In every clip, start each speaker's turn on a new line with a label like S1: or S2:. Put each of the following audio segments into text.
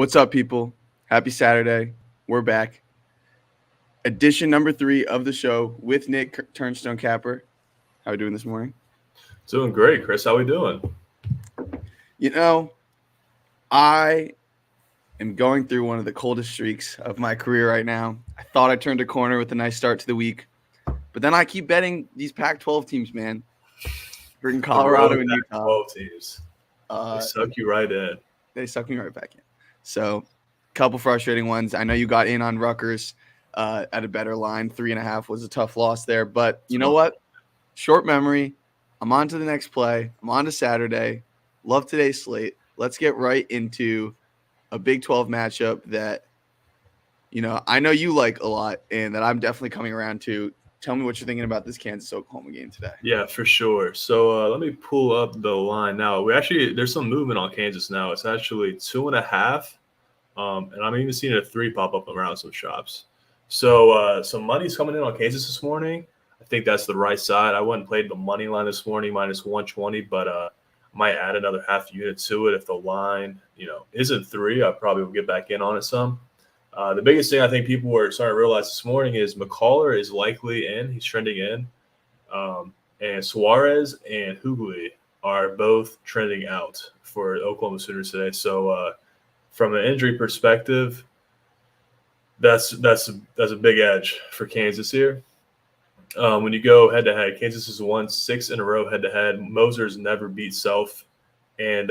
S1: What's up, people? Happy Saturday. We're back. Edition number 3 of the show with Nick Turnstone Capper. How are we doing this morning?
S2: Doing great, Chris. How we doing?
S1: You know, I am going through one of the coldest streaks of my career right now. I thought I turned a corner with a nice start to the week, but then I keep betting these Pac-12 teams, man. Freaking
S2: The road
S1: Colorado and Utah.
S2: 12 teams. They suck you right in.
S1: They suck me right back in. So, couple frustrating ones. I know you got in on Rutgers at a better line. 3.5 was a tough loss there. But you know what? Short memory. I'm on to the next play. I'm on to Saturday. Love today's slate. Let's get right into a Big 12 matchup that, I know you like a lot and that I'm definitely coming around to. Tell me what you're thinking about this Kansas-Oklahoma game today.
S2: Yeah, for sure. So let me pull up the line now. There's some movement on Kansas now. It's actually 2.5. And I'm even seeing a 3 pop up around some shops. So some money's coming in on Kansas this morning. I think that's the right side. I went and played the money line this morning, minus 120, but I might add another half unit to it if the line, isn't 3. I probably will get back in on it some. The biggest thing I think people were starting to realize this morning is McCullough is likely in. He's trending in. And Suarez and Hughley are both trending out for Oklahoma Sooners today. So from an injury perspective, that's a big edge for Kansas here. When you go head-to-head, Kansas has won 6 in a row head-to-head. Moser's never beat Self, and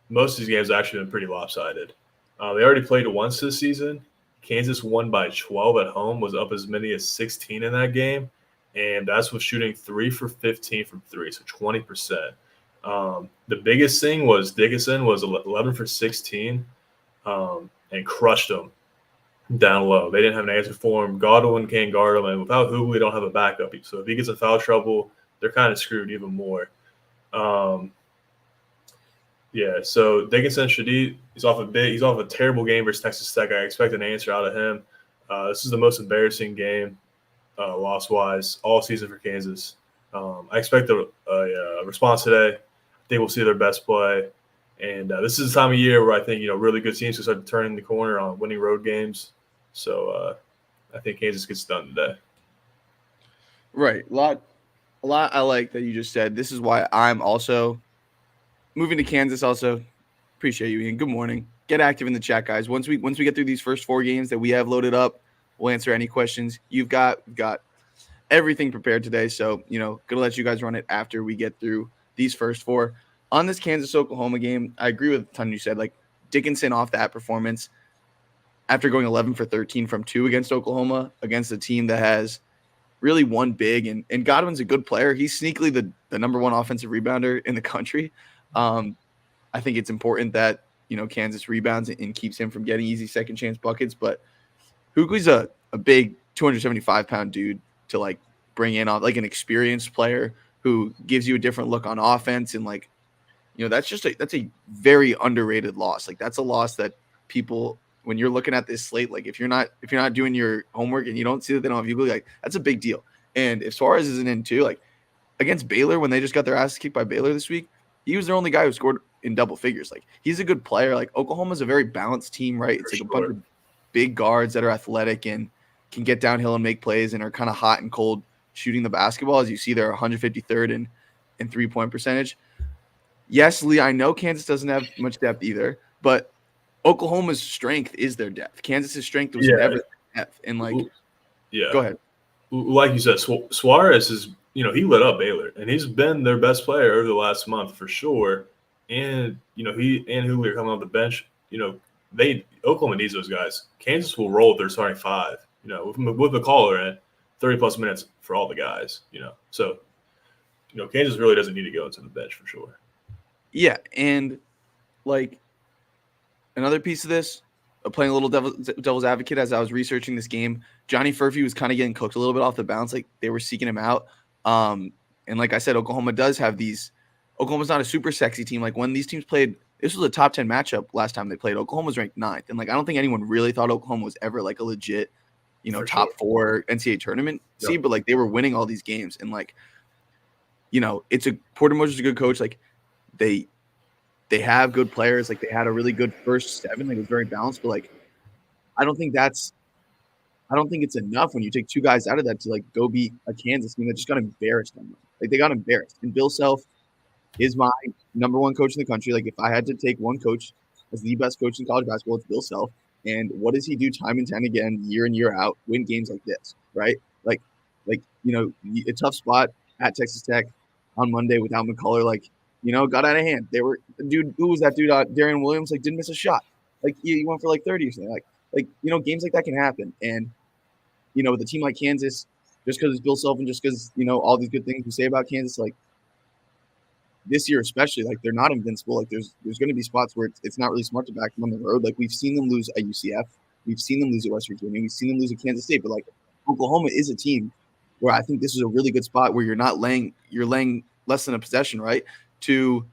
S2: most of these games have actually been pretty lopsided. They already played once this season. Kansas won by 12 at home, was up as many as 16 in that game, and that's with shooting 3 for 15 from 3, so 20%. The biggest thing was Dickinson was 11 for 16 and crushed them down low. They didn't have an answer for him. Godwin can't guard him, and without Hughley, they don't have a backup. So if he gets in foul trouble, they're kind of screwed even more. So Dickinson he's off a terrible game versus Texas Tech. I expect an answer out of him. This is the most embarrassing game, loss-wise, all season for Kansas. I expect a response today. I think we'll see their best play. And this is the time of year where I think, really good teams will start turning the corner on winning road games. So I think Kansas gets done today.
S1: Right. A lot I like that you just said. This is why I'm also moving to Kansas also. Appreciate you, Ian. Good morning. Get active in the chat, guys. Once we get through these first 4 games that we have loaded up, we'll answer any questions you've got. We've got everything prepared today. So, gonna let you guys run it after we get through these first 4. On this Kansas-Oklahoma game, I agree with a ton you said. Like, Dickinson off that performance after going 11 for 13 from 2 against Oklahoma, against a team that has really won big. And Godwin's a good player. He's sneakily the number 1 offensive rebounder in the country. I think it's important that, Kansas rebounds and keeps him from getting easy second chance buckets. But Hughley's a big 275-pound dude to, like, bring in on, like, an experienced player who gives you a different look on offense. And, like, that's a very underrated loss. Like, that's a loss that people, when you're looking at this slate, like, if you're not doing your homework and you don't see that they don't have Hughley, like, that's a big deal. And if Suarez isn't in too, like, against Baylor, when they just got their asses kicked by Baylor this week, he was their only guy who scored in double figures. Like, he's a good player. Like, Oklahoma's a very balanced team, right? It's like a bunch of big guards that are athletic and can get downhill and make plays and are kind of hot and cold shooting the basketball. As you see, they're 153rd in 3-point percentage. Yes, Lee, I know Kansas doesn't have much depth either, but Oklahoma's strength is their depth. Kansas's strength was never depth. And, like, go ahead.
S2: Like you said, Suarez is, he lit up Baylor, and he's been their best player over the last month for sure. And, he and Hughley are coming off the bench. Oklahoma needs those guys. Kansas will roll with their starting 5, with the caller in 30-plus minutes for all the guys, So, Kansas really doesn't need to go into the bench for sure.
S1: Yeah, and, like, another piece of this, playing a little devil's advocate as I was researching this game, Johnny Furphy was kind of getting cooked a little bit off the bounce. Like, they were seeking him out. And like I said, Oklahoma does have these – Oklahoma's not a super sexy team. Like, when these teams played – this was a top 10 matchup last time they played. Oklahoma was ranked 9th. And, like, I don't think anyone really thought Oklahoma was ever, like, a legit, top 4 NCAA tournament seed. But, like, they were winning all these games. And, like, Porter Moser's a good coach. Like, they They have good players. Like, they had a really good first 7. Like, it was very balanced. But, like, I don't think it's enough when you take 2 guys out of that to, like, go beat a Kansas team that just got embarrassed on them. Like, they got embarrassed. And Bill Self is my number 1 coach in the country. Like, if I had to take one coach as the best coach in college basketball, it's Bill Self. And what does he do time and time again, year in, year out, win games like this, right? Like, a tough spot at Texas Tech on Monday without McCullough, like, got out of hand. Who was that dude? Darian Williams, like, didn't miss a shot. Like, he went for like 30 or something. Games like that can happen. And, with a team like Kansas, just because it's Bill Self and just because, all these good things we say about Kansas, like, this year especially, like, they're not invincible. Like, there's going to be spots where it's not really smart to back them on the road. Like, we've seen them lose at UCF. We've seen them lose at West Virginia. We've seen them lose at Kansas State. But, like, Oklahoma is a team where I think this is a really good spot where you're laying less than a possession, right, to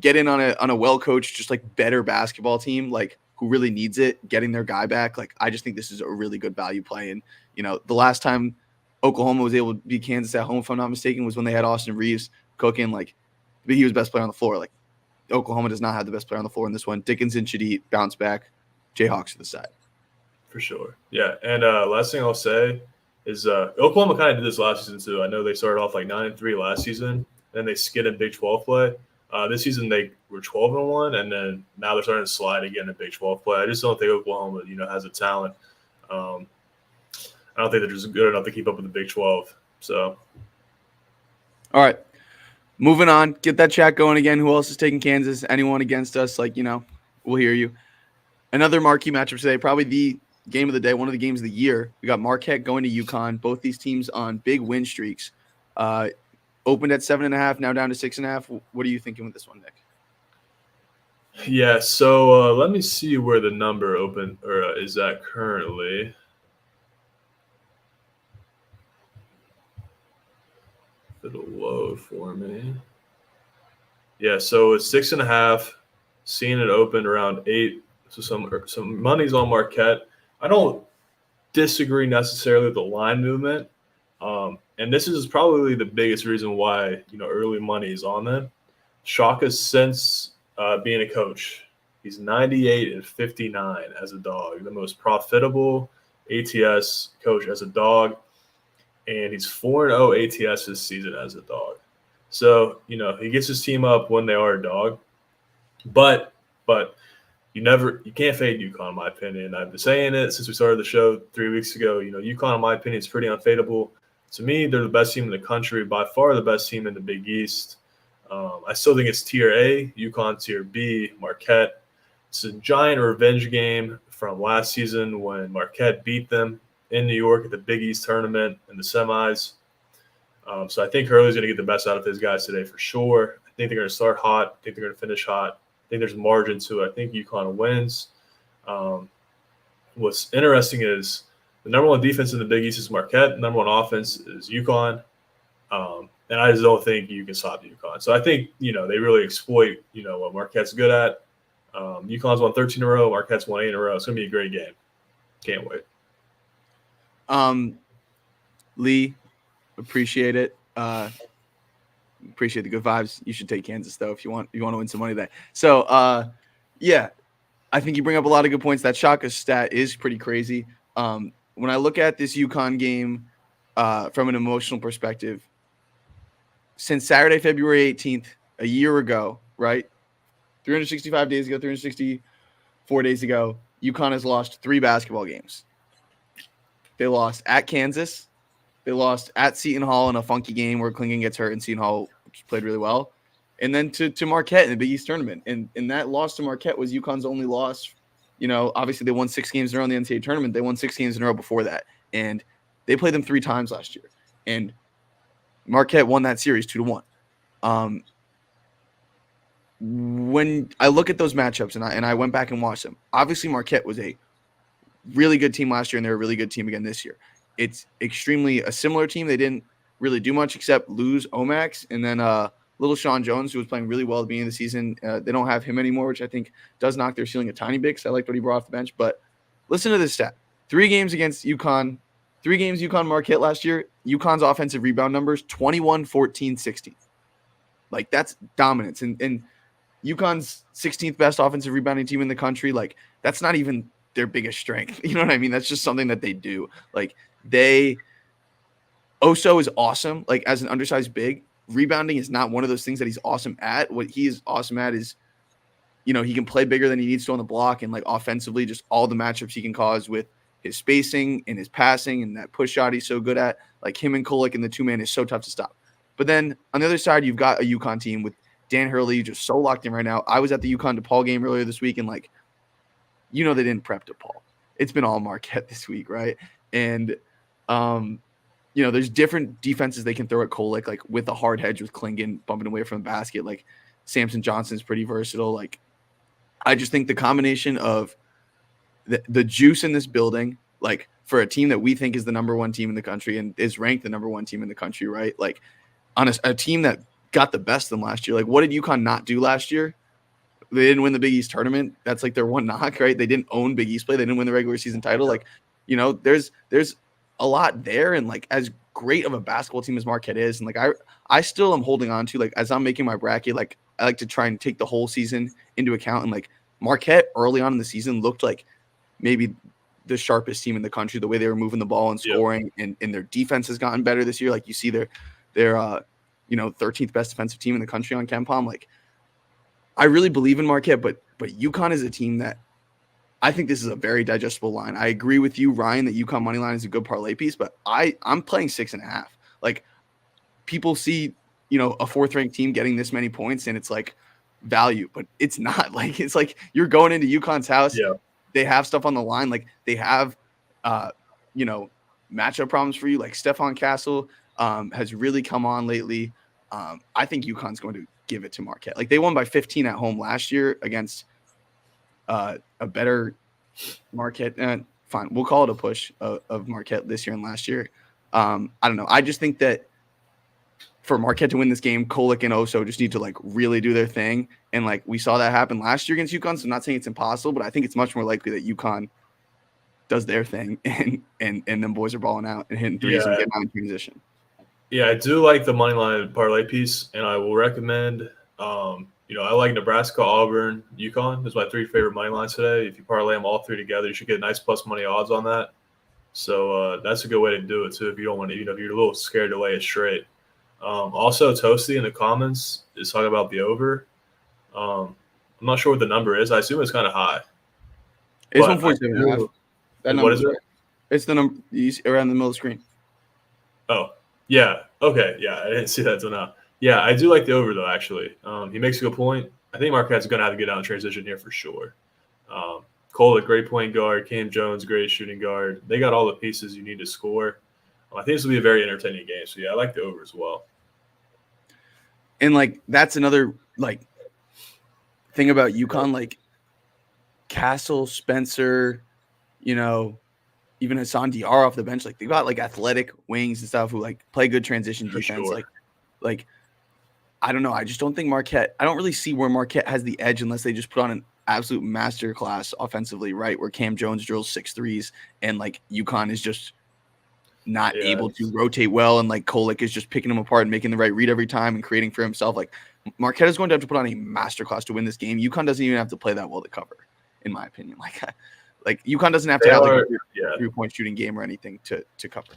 S1: get in on a well-coached, just, like, better basketball team, like, who really needs it, getting their guy back. Like, I just think this is a really good value play. And, the last time Oklahoma was able to beat Kansas at home, if I'm not mistaken, was when they had Austin Reeves cooking. Like, he was best player on the floor. Like, Oklahoma does not have the best player on the floor in this one. Dickinson should bounce back. Jayhawks to the side.
S2: For sure. Yeah. And last thing I'll say is Oklahoma kind of did this last season too. I know they started off like 9-3 last season, then they skid in Big 12 play. This season they were 12-1, and then now they're starting to slide again in Big 12 play. I just don't think Oklahoma, has the talent. I don't think they're just good enough to keep up with the Big 12. So,
S1: all right, moving on. Get that chat going again. Who else is taking Kansas? Anyone against us? Like, we'll hear you. Another marquee matchup today, probably the game of the day, one of the games of the year. We got Marquette going to UConn. Both these teams on big win streaks. Opened at 7.5, now down to 6.5. What are you thinking with this one, Nick?
S2: Yeah, so let me see where the number open or is at currently. It'll load for me. Yeah, so it's 6.5. Seeing it open around 8. So some money's on Marquette. I don't disagree necessarily with the line movement. And this is probably the biggest reason why, early money is on them. Shaka, since being a coach, he's 98-59 as a dog, the most profitable ATS coach as a dog. And he's 4-0 ATS this season as a dog. So, he gets his team up when they are a dog. But you can't fade UConn, in my opinion. I've been saying it since we started the show 3 weeks ago. UConn, in my opinion, is pretty unfadable. To me, they're the best team in the country, by far the best team in the Big East. I still think it's Tier A, UConn Tier B, Marquette. It's a giant revenge game from last season when Marquette beat them in New York at the Big East tournament in the semis. So I think Hurley's going to get the best out of his guys today for sure. I think they're going to start hot. I think they're going to finish hot. I think there's margin to it. I think UConn wins. What's interesting is the number 1 defense in the Big East is Marquette. Number 1 offense is UConn. And I just don't think you can stop UConn. So I think, they really exploit, what Marquette's good at. UConn's won 13 in a row. Marquette's won 8 in a row. It's going to be a great game. Can't wait.
S1: Lee, appreciate it. Appreciate the good vibes. You should take Kansas though if you want to win some money there. So yeah, I think you bring up a lot of good points. That Shaka stat is pretty crazy. When I look at this UConn game from an emotional perspective, since Saturday, February 18th, a year ago, right? 365 days ago, 364 days ago, UConn has lost 3 basketball games. They lost at Kansas. They lost at Seton Hall in a funky game where Klingon gets hurt and Seton Hall played really well. And then to Marquette in the Big East tournament. And that loss to Marquette was UConn's only loss. Obviously they won 6 games in a row in the NCAA tournament. They won 6 games in a row before that. And they played them 3 times last year. And Marquette won that series 2-1. When I look at those matchups and I went back and watched them, obviously Marquette was a really good team last year and they're a really good team again this year. It's extremely a similar team. They didn't really do much except lose Umass and then little Sean Jones, who was playing really well at the beginning of the season. They don't have him anymore, which I think does knock their ceiling a tiny bit because I liked what he brought off the bench. But listen to this stat. 3 games against UConn. 3 games UConn Marquette last year. UConn's offensive rebound numbers, 21, 14, 16. Like, that's dominance. And UConn's 16th best offensive rebounding team in the country. Like, that's not even their biggest strength. You know what I mean? That's just something that they do. Like, Oso is awesome. Like, as an undersized big, rebounding is not one of those things that he's awesome at. What he is awesome at is, he can play bigger than he needs to on the block, and like offensively, just all the matchups he can cause with his spacing and his passing and that push shot he's so good at. Like, him and Kolek in the two-man is so tough to stop. But then on the other side, you've got a UConn team with Dan Hurley just so locked in right now. I was at the UConn DePaul game earlier this week, and like, they didn't prep DePaul. It's been all Marquette this week, right? And there's different defenses they can throw at Kolek, like with a hard hedge with Klingon bumping away from the basket. Like, Samson Johnson's pretty versatile. Like, I just think the combination of the juice in this building, like for a team that we think is the number one team in the country and is ranked the number one team in the country, right? Like, on a team that got the best of them last year. Like, what did UConn not do last year? They didn't win the Big East tournament. That's like their one knock, right? They didn't own Big East play. They didn't win the regular season title. Like, there's a lot there. And like, as great of a basketball team as Marquette is, and like, I still am holding on to, like, as I'm making my bracket, like, I like to try and take the whole season into account. And like, Marquette early on in the season looked like maybe the sharpest team in the country, the way they were moving the ball and scoring, and their defense has gotten better this year. Like, you see their 13th best defensive team in the country on KenPom. Like, I really believe in Marquette, but UConn is a team that I think this is a very digestible line. I agree with you, Ryan, that UConn money line is a good parlay piece, but I'm playing 6.5. Like, people see, a fourth ranked team getting this many points and it's like value, but it's not. Like, it's like you're going into UConn's house.
S2: Yeah.
S1: They have stuff on the line. Like, they have, matchup problems for you. Like, Stephon Castle has really come on lately. I think UConn's going to give it to Marquette. Like, they won by 15 at home last year against a better Marquette. Fine, we'll call it a push of Marquette this year and last year. I don't know. I just think that for Marquette to win this game, Kolek and Oso just need to like really do their thing. And like, we saw that happen last year against UConn. So I'm not saying it's impossible, but I think it's much more likely that UConn does their thing and them boys are balling out and hitting threes and getting out in transition.
S2: Yeah, I do like the money line parlay piece, and I will recommend. I like Nebraska, Auburn, UConn. Those are my three favorite money lines today. If you parlay them all three together, you should get nice plus money odds on that. So that's a good way to do it too. If you don't want to, if you're a little scared to lay it straight. Also, Toasty in the comments is talking about the over. I'm not sure what the number is. I assume it's kind of high.
S1: It's 147.5. That number,
S2: what is it?
S1: It's the number around the middle of the screen.
S2: Oh, yeah. Okay. Yeah, I didn't see that until now. Yeah, I do like the over, though, actually. He makes a good point. I think Marquette's going to have to get out in transition here for sure. Cole, a great point guard. Cam Jones, great shooting guard. They got all the pieces you need to score. I think this will be a very entertaining game. So, yeah, I like the over as well.
S1: And, like, that's another, like, thing about UConn. Like, Castle, Spencer, even Hassan Diarra off the bench. Like, they got, like, athletic wings and stuff who, like, play good transition defense. Sure. Like, I don't know. I just don't think Marquette – I don't really see where Marquette has the edge unless they just put on an absolute masterclass offensively, right, where Cam Jones drills 6 threes and, like, UConn is just – not able to rotate well, and like Kolek is just picking him apart and making the right read every time and creating for himself. Like, Marquette is going to have to put on a masterclass to win this game. UConn doesn't even have to play that well to cover, in my opinion. Like UConn doesn't have to have like a 3-point shooting game or anything to cover.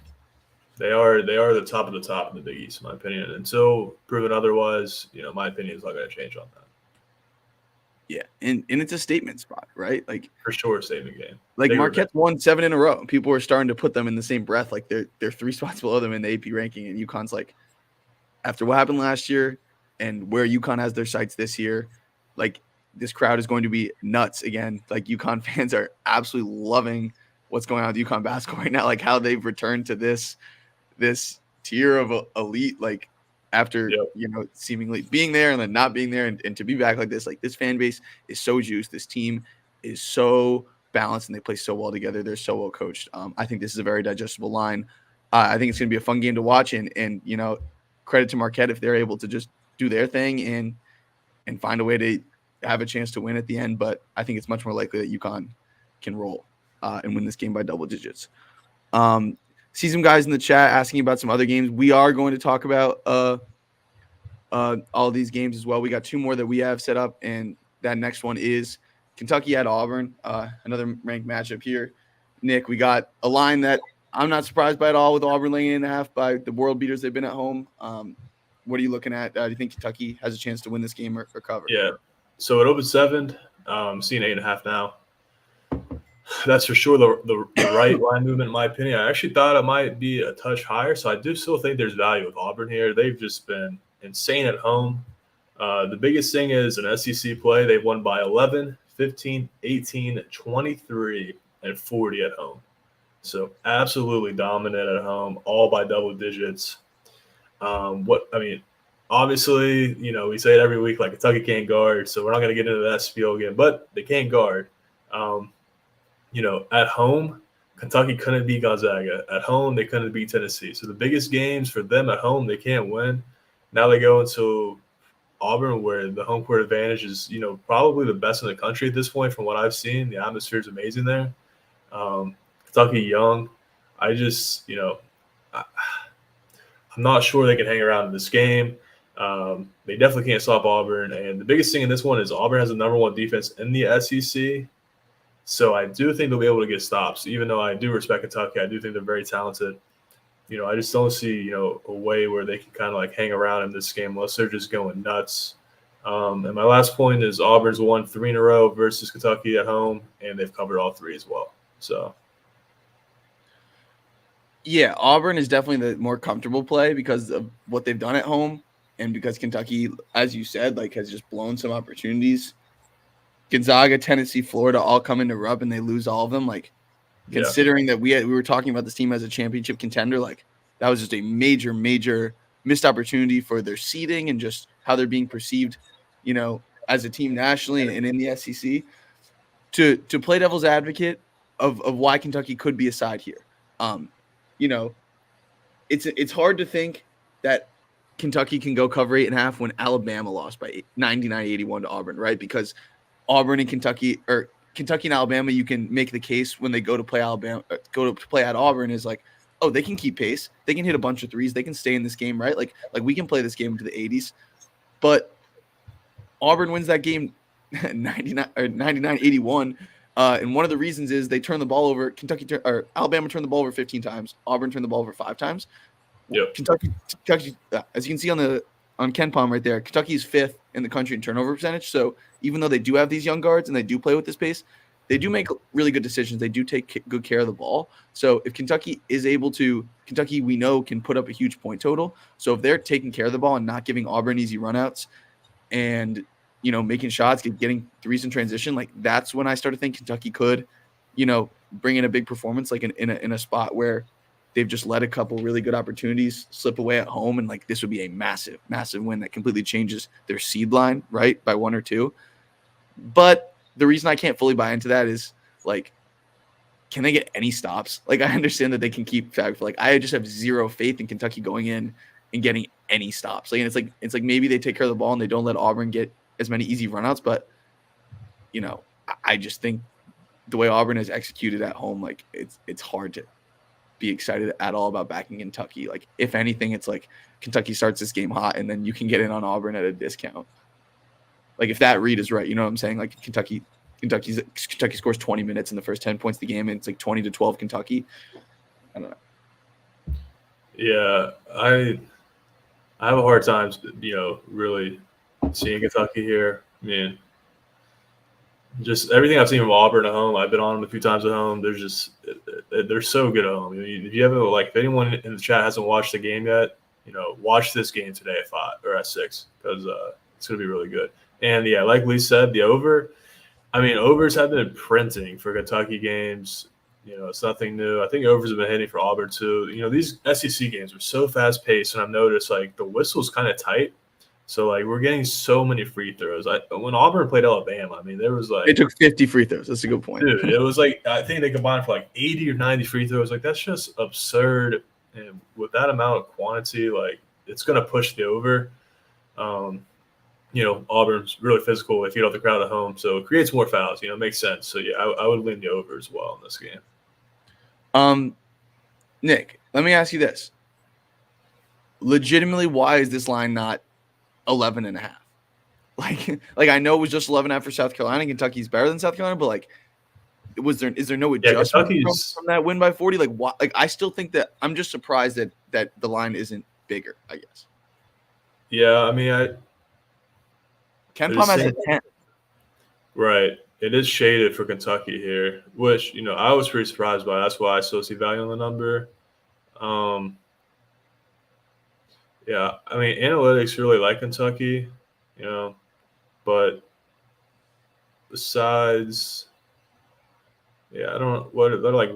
S2: They are the top of the top in the Big East, in my opinion. Until proven otherwise, my opinion is not going to change on that.
S1: Yeah, and it's a statement spot, right? Like,
S2: for sure, statement game.
S1: Like, Marquette's won 7 in a row. People are starting to put them in the same breath. Like, they're 3 spots below them in the AP ranking. And UConn's like, after what happened last year and where UConn has their sights this year, like, this crowd is going to be nuts again. Like, UConn fans are absolutely loving what's going on with UConn basketball right now. Like, how they've returned to this tier of elite, like, after, seemingly being there and then not being there, and to be back like this. Like, this fan base is so juiced. This team is so balanced, and they play so well together. They're so well coached. I think this is a very digestible line. I think it's going to be a fun game to watch, and credit to Marquette if they're able to just do their thing and find a way to have a chance to win at the end. But I think it's much more likely that UConn can roll and win this game by double digits. See some guys in the chat asking about some other games. We are going to talk about all these games as well. We got 2 more that we have set up, and that next one is Kentucky at Auburn, another ranked matchup here. Nick, we got a line that I'm not surprised by at all with Auburn laying 8.5 by the world beaters they've been at home. What are you looking at? Do you think Kentucky has a chance to win this game or cover?
S2: Yeah. So it opened 7. Seeing 8.5 now. That's for sure the right line movement, in my opinion. I actually thought it might be a touch higher, so I do still think there's value with Auburn here. They've just been insane at home. The biggest thing is an SEC play. They've won by 11, 15, 18, 23, and 40 at home. So absolutely dominant at home, all by double digits. Obviously, we say it every week, like Kentucky can't guard, so we're not going to get into that spiel again, but they can't guard. At home, Kentucky couldn't beat Gonzaga. At home, they couldn't beat Tennessee. So the biggest games for them at home, they can't win. Now they go into Auburn, where the home court advantage is, probably the best in the country at this point from what I've seen. The atmosphere is amazing there. Kentucky young. I'm not sure they can hang around in this game. They definitely can't stop Auburn. And the biggest thing in this one is Auburn has the number 1 defense in the SEC. So I do think they'll be able to get stops. Even though I do respect Kentucky, I do think they're very talented. I just don't see, a way where they can kind of like hang around in this game unless they're just going nuts. And my last point is Auburn's won 3 in a row versus Kentucky at home, and they've covered all 3 as well. So,
S1: yeah, Auburn is definitely the more comfortable play because of what they've done at home, and because Kentucky, as you said, has just blown some opportunities. Gonzaga, Tennessee, Florida all come into rub and they lose all of them. Considering that we were talking about this team as a championship contender, that was just a major, major missed opportunity for their seeding and just how they're being perceived, as a team nationally and in the SEC. To play devil's advocate of why Kentucky could be a side here. It's hard to think that Kentucky can go cover 8.5 when Alabama lost by 99-81 to Auburn, right? Because Auburn and Kentucky, or Kentucky and Alabama, you can make the case when they go to play at Auburn is they can keep pace. They can hit a bunch of threes. They can stay in this game, right? Like we can play this game into the 80s. But Auburn wins that game 99-81. And one of the reasons is they turn the ball over. Alabama turned the ball over 15 times. Auburn turned the ball over 5 times.
S2: Yep.
S1: Kentucky, as you can see on Ken Palm right there, Kentucky's 5th in the country in turnover percentage. So even though they do have these young guards and they do play with this pace, they do make really good decisions. They do take good care of the ball. So if Kentucky we know can put up a huge point total. So if they're taking care of the ball and not giving Auburn easy runouts and, making shots, getting threes in transition, that's when I started thinking Kentucky could, bring in a big performance, in a spot where they've just let a couple really good opportunities slip away at home. And this would be a massive, massive win that completely changes their seed line, right, by 1 or 2. But the reason I can't fully buy into that is can they get any stops? I understand that they can keep track. I just have zero faith in Kentucky going in and getting any stops. And it's maybe they take care of the ball and they don't let Auburn get as many easy runouts. But, I just think the way Auburn has executed at home, it's hard to be excited at all about backing Kentucky. If anything, it's Kentucky starts this game hot and then you can get in on Auburn at a discount. If that read is right, you know what I'm saying? Kentucky scores 20 minutes in the first 10 points of the game, and it's 20-12 Kentucky. I don't know.
S2: Yeah, I have a hard time, really seeing Kentucky here. I mean, just everything I've seen from Auburn at home, I've been on them a few times at home. They're so good at home. If you ever if anyone in the chat hasn't watched the game yet, watch this game today at 5 or at 6 because it's going to be really good. And yeah, like Lee said, the over. Overs have been printing for Kentucky games. It's nothing new. I think overs have been hitting for Auburn too. These SEC games are so fast paced, and I've noticed the whistle's kind of tight. So we're getting so many free throws. When Auburn played Alabama, there was
S1: they took 50 free throws. That's a good point.
S2: Dude, it was I think they combined for 80 or 90 free throws. That's just absurd. And with that amount of quantity, it's gonna push the over. Auburn's really physical. They feed off the crowd at home, so it creates more fouls. It makes sense. So yeah, I would lean the over as well in this game.
S1: Nick, let me ask you this: legitimately, why is this line not 11.5. Like I know it was just 11.5 for South Carolina. Kentucky's better than South Carolina, but like, is there no adjustment from that win by 40? Like, why? Like, I still think that I'm just surprised that the line isn't bigger, I guess.
S2: Yeah, I mean,
S1: KenPom has a 10.
S2: Right. It is shaded for Kentucky here, which, I was pretty surprised by. That's why I still see value on the number. Yeah, I mean, analytics really like Kentucky, but besides, yeah, I don't what they're like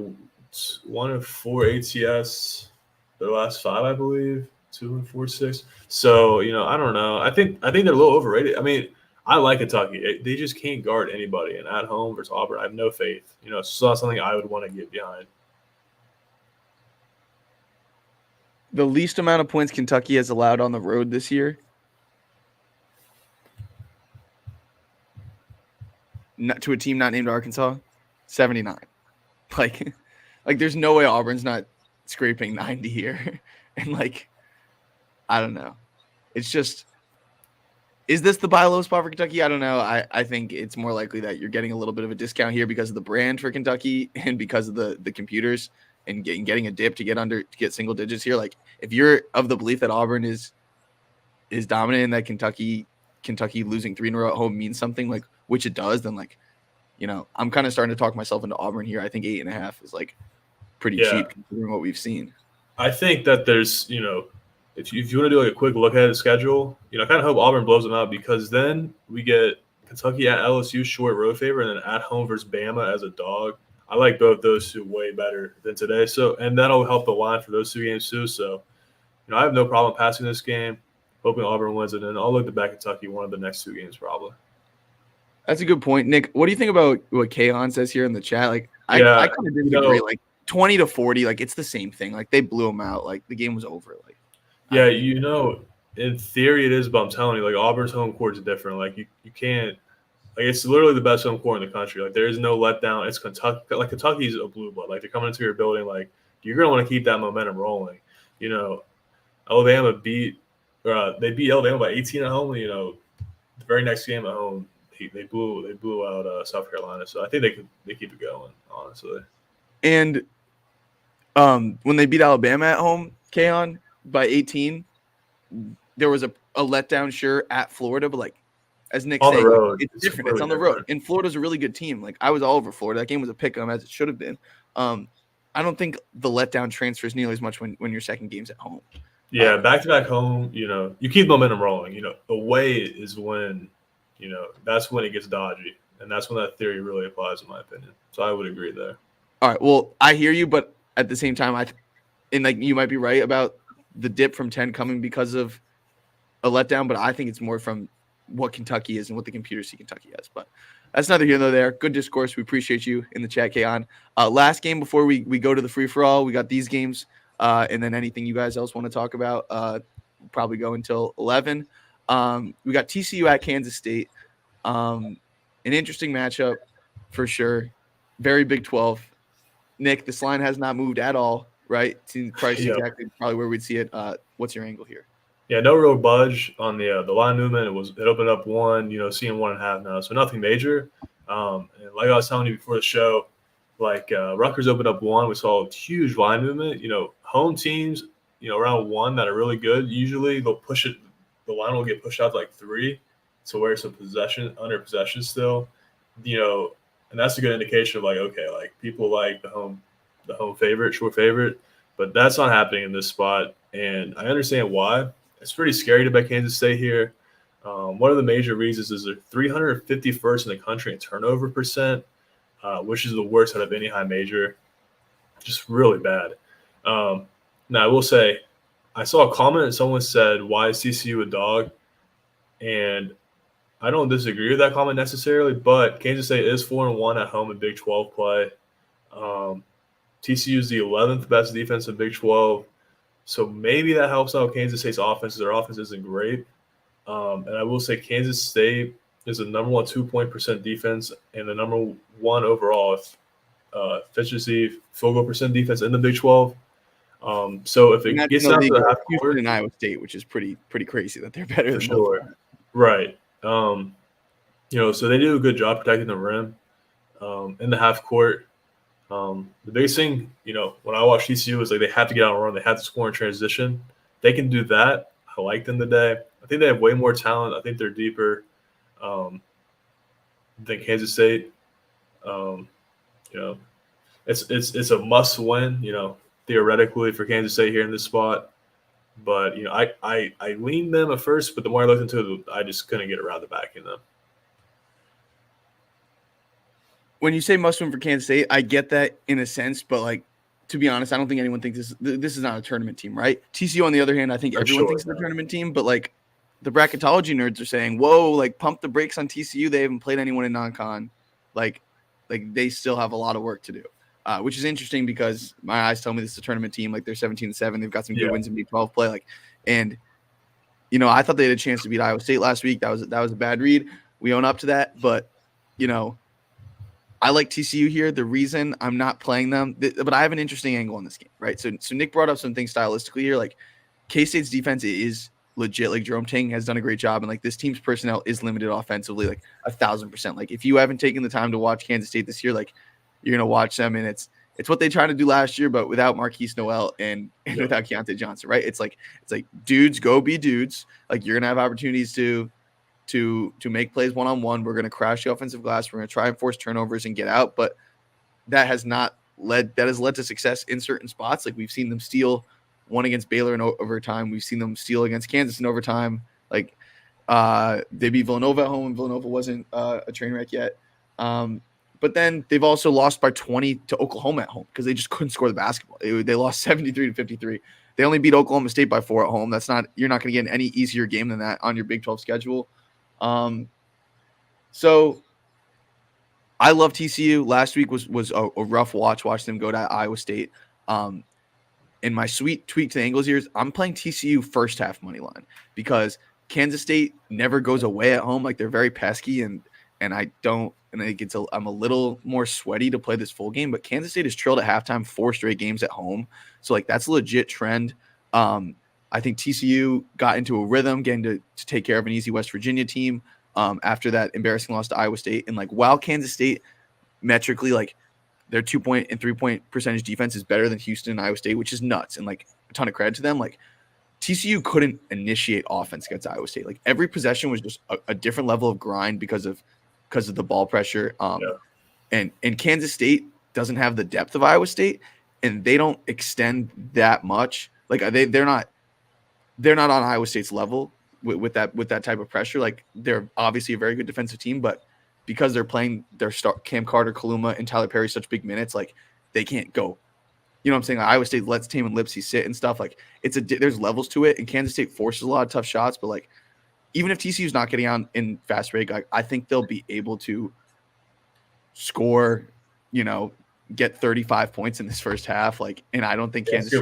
S2: 1 of 4 ATS, their last 5, I believe, 2 and 4, 6. So, I don't know. I think they're a little overrated. I mean, I like Kentucky. They just can't guard anybody, and at home versus Auburn, I have no faith. It's not something I would want to get behind.
S1: The least amount of points Kentucky has allowed on the road this year, to a team not named Arkansas, 79. Like there's no way Auburn's not scraping 90 here. And I don't know. It's just, is this the buy low spot for Kentucky? I don't know. I think it's more likely that you're getting a little bit of a discount here because of the brand for Kentucky and because of the computers and getting a dip to get single digits here. Like, if you're of the belief that Auburn is dominant and that Kentucky losing 3 in a row at home means something, like, which it does, then I'm kind of starting to talk myself into Auburn here. I think 8.5 is pretty cheap considering what we've seen.
S2: I think that there's, if you want to do a quick look at the schedule, I kind of hope Auburn blows them out, because then we get Kentucky at LSU short road favor, and then at home versus Bama as a dog. I like both those two way better than today. So, and that'll help the line for those 2 games too. So, I have no problem passing this game, hoping Auburn wins it, and I'll look to back Kentucky one of the next 2 games probably.
S1: That's a good point, Nick. What do you think about what Kayon says here in the chat? I kind of didn't agree. 20-40, it's the same thing. They blew them out. The game was over.
S2: In theory it is, but I'm telling you, Auburn's home court is different. You can't, it's literally the best home court in the country. There is no letdown. It's Kentucky. Kentucky's a blue blood. They're coming into your building. You're gonna want to keep that momentum rolling. Alabama they beat Alabama by 18 at home. The very next game at home, they blew out South Carolina. So I think they keep it going, honestly.
S1: And when they beat Alabama at home, Kayon, by 18, there was a letdown, sure, at Florida, but as Nick said, it's different. Really, it's on the road. And Florida's a really good team. I was all over Florida. That game was a pick-em, as it should have been. I don't think the letdown transfers nearly as much when your second game's at home.
S2: Yeah, back-to-back home, you keep momentum rolling. Away is when, that's when it gets dodgy. And that's when that theory really applies, in my opinion. So I would agree there.
S1: All right, well, I hear you, but at the same time, you might be right about the dip from 10 coming because of a letdown, but I think it's more from what Kentucky is and what the computers see Kentucky as. But that's neither here nor there. Good discourse. We appreciate you in the chat, Kayon. Last game before we go to the free-for-all, we got these games, and then anything you guys else want to talk about, probably go until 11. We got TCU at Kansas State. An interesting matchup for sure. Very Big 12. Nick, this line has not moved at all, right? Seems exactly probably where we'd see it. What's your angle here?
S2: Yeah, no real budge on the line movement. It opened up 1, seeing 1.5 now, so nothing major. And like I was telling you before the show, Rutgers opened up 1. We saw a huge line movement. Home teams, around 1 that are really good. Usually they'll push it. The line will get pushed out to 3, to where some under possession still. And that's a good indication of people like the home favorite, short favorite, but that's not happening in this spot. And I understand why. It's pretty scary to bet Kansas State here. One of the major reasons is they're 351st in the country in turnover percent, which is the worst out of any high major. Just really bad. Now I will say, I saw a comment and someone said, "Why is TCU a dog?" And I don't disagree with that comment necessarily, but Kansas State is 4-1 at home in Big 12 play. TCU is the 11th best defense in Big 12, so maybe that helps out Kansas State's offense. Their offense isn't great, and I will say Kansas State is the number 1 2-point percent defense and the number 1 overall efficiency field goal percent defense in the Big 12. So if
S1: And
S2: it
S1: that's in
S2: gets
S1: the
S2: down to
S1: league
S2: the
S1: with
S2: half
S1: Houston
S2: court,
S1: and Iowa State, which is pretty crazy that they're better
S2: for
S1: than both of
S2: sure,
S1: them.
S2: right? So they do a good job protecting the rim in the half court. The biggest thing, when I watch TCU is like they have to get out and run. They have to score in transition. They can do that. I like them today. I think they have way more talent. I think they're deeper than Kansas State. Um, you know, it's a must win. Theoretically for Kansas State here in this spot. But I leaned them at first, but the more I looked into it, I just couldn't get around the back in them.
S1: When you say must win for Kansas State, I get that in a sense, but like to be honest, I don't think anyone thinks this is not a tournament team, right? TCU on the other hand, I think
S2: For
S1: everyone
S2: sure,
S1: thinks it's a tournament team, but like the bracketology nerds are saying, "Whoa, like pump the brakes on TCU. They haven't played anyone in non-con. Like they still have a lot of work to do." Which is interesting because my eyes tell me this is a tournament team. Like they're 17-7. They've got some good wins in Big 12 play. And I thought they had a chance to beat Iowa State last week. That was a bad read. We own up to that, but I like TCU here. The reason I'm not playing them, but I have an interesting angle on this game, right? So Nick brought up some things stylistically here. Like K-State's defense is legit. Like Jerome Tang has done a great job, and like this team's personnel is limited offensively, like 1,000%. Like if you haven't taken the time to watch Kansas State this year, like you're gonna watch them, and it's what they tried to do last year, but without Marquise Noel and without Keontae Johnson, right? It's like dudes go be dudes. Like you're gonna have opportunities to make plays one-on-one. We're going to crash the offensive glass. We're going to try and force turnovers and get out. But that has led to success in certain spots. Like we've seen them steal one against Baylor in overtime. We've seen them steal against Kansas in overtime. Like they beat Villanova at home, and Villanova wasn't a train wreck yet. But then they've also lost by 20 to Oklahoma at home because they just couldn't score the basketball. They lost 73-53. They only beat Oklahoma State by 4 at home. You're not going to get any easier game than that on your Big 12 schedule. So I love TCU. Last week was a rough watch. Watch them go to Iowa State. And my sweet tweak to the Angles here is I'm playing TCU first half money line because Kansas State never goes away at home. Like they're very pesky and I'm a little more sweaty to play this full game, but Kansas State has trailed at halftime 4 straight games at home. So like that's a legit trend. I think TCU got into a rhythm, getting to take care of an easy West Virginia team after that embarrassing loss to Iowa State. And like while Kansas State metrically, like their 2-point and 3-point percentage defense is better than Houston and Iowa State, which is nuts. And like a ton of credit to them. Like TCU couldn't initiate offense against Iowa State. Like every possession was just a different level of grind because of the ball pressure. And Kansas State doesn't have the depth of Iowa State, and they don't extend that much. Like they're not on Iowa State's level with that type of pressure. Like they're obviously a very good defensive team, but because they're playing their Cam Carter, Kaluma, and Tyler Perry such big minutes, like they can't go. You know what I'm saying? Like Iowa State lets Taman Lipsey sit and stuff. Like there's levels to it, and Kansas State forces a lot of tough shots. But like even if TCU's not getting on in fast break, like I think they'll be able to score. Get 35 points in this first half. Like, and I don't think Kansas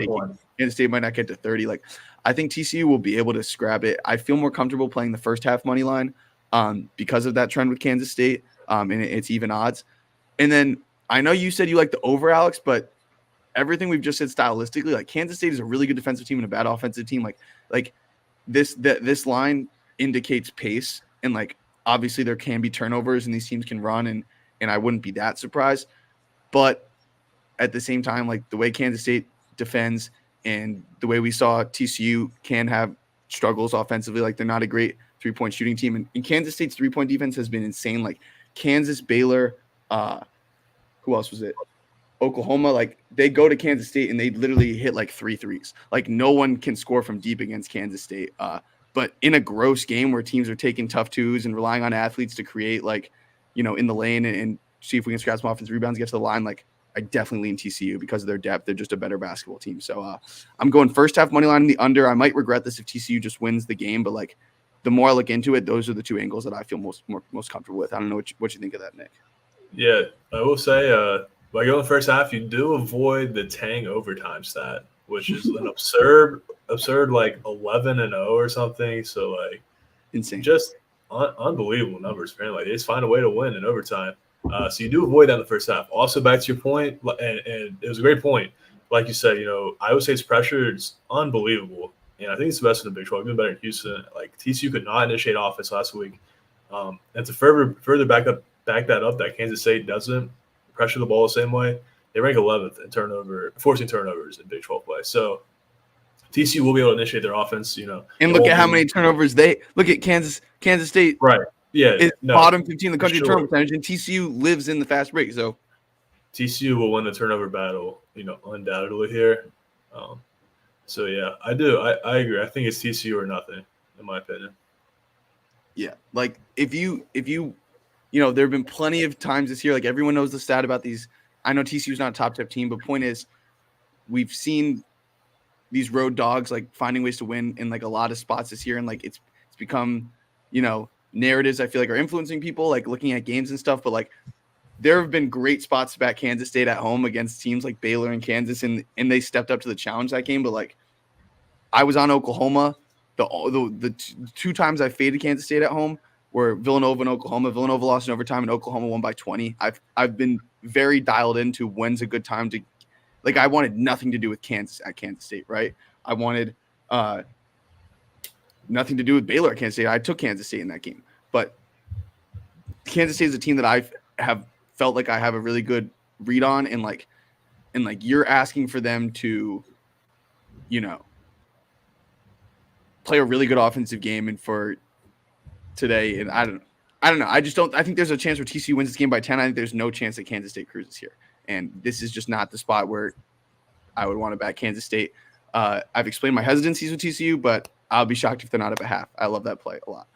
S1: State might not get to 30. Like, I think TCU will be able to scrap it. I feel more comfortable playing the first half money line because of that trend with Kansas State. And it's even odds. And then I know you said you like the over, Alex, but everything we've just said stylistically, like Kansas State is a really good defensive team and a bad offensive team. Like this line indicates pace, and like obviously there can be turnovers and these teams can run, and I wouldn't be that surprised. But at the same time, like the way Kansas State defends and the way we saw TCU can have struggles offensively, like they're not a great 3-point shooting team. And Kansas State's 3-point defense has been insane. Like Kansas, Baylor, who else was it? Oklahoma, like they go to Kansas State and they literally hit like 3 threes. Like no one can score from deep against Kansas State. But in a gross game where teams are taking tough twos and relying on athletes to create in the lane and see if we can scratch some offensive rebounds, get to the line. Like I definitely lean TCU because of their depth. They're just a better basketball team. So I'm going first half money line in the under. I might regret this if TCU just wins the game, but like the more I look into it, those are the 2 angles that I feel most comfortable with. I don't know what you think of that, Nick.
S2: Yeah, I will say by going the first half, you do avoid the Tang overtime stat, which is an absurd like 11-0 or something. So like
S1: insane,
S2: just unbelievable numbers. Apparently, they just find a way to win in overtime. So you do avoid that in the first half. Also, back to your point, and it was a great point. like you said, Iowa State's pressure is unbelievable. And I think it's the best in the Big 12, even better in Houston. Like TCU could not initiate offense last week. And to further back that up, that Kansas State doesn't pressure the ball the same way. They rank 11th in forcing turnovers in Big 12 play. So TCU will be able to initiate their offense.
S1: And look at how many turnovers look at Kansas State.
S2: Right. Yeah.
S1: Is bottom 15 in the country in turnover percentage, and TCU lives in the fast break. So
S2: TCU will win the turnover battle, undoubtedly here. So yeah, I do. I agree. I think it's TCU or nothing, in my opinion.
S1: Yeah, like if you there have been plenty of times this year. Like everyone knows the stat about these. I know TCU's not a top 10 team, but point is, we've seen these road dogs like finding ways to win in like a lot of spots this year, and like it's become narratives I feel like are influencing people like looking at games and stuff. But like there have been great spots to back Kansas State at home against teams like Baylor and Kansas, and they stepped up to the challenge that game. But like I was on Oklahoma. The two times I faded Kansas State at home were Villanova and Oklahoma. Villanova lost in overtime, and Oklahoma won by 20. I've been very dialed into when's a good time to, like, I wanted nothing to do with Kansas at Kansas State, right? I wanted nothing to do with Baylor at Kansas State. I took Kansas State in that game, but Kansas State is a team that I have felt like I have a really good read on, and you're asking for them to, play a really good offensive game and for today. And I don't know. I think there's a chance where TCU wins this game by 10. I think there's no chance that Kansas State cruises here. And this is just not the spot where I would want to back Kansas State. I've explained my hesitancies with TCU, but I'll be shocked if they're not up at half. I love that play a lot.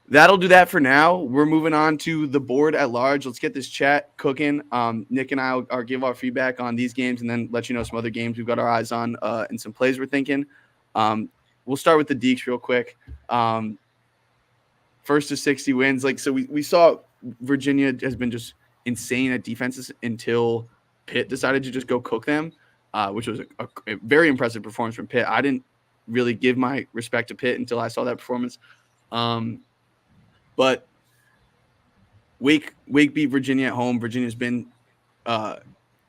S1: That'll do that for now. We're moving on to the board at large. Let's get this chat cooking. Nick and I will give our feedback on these games and then let you know some other games we've got our eyes on and some plays we're thinking. We'll start with the Deeks real quick. First to 60 wins. Like, so we saw Virginia has been just insane at defenses until Pitt decided to just go cook them, which was a very impressive performance from Pitt. I didn't really give my respect to Pitt until I saw that performance. But Wake beat Virginia at home. Virginia's been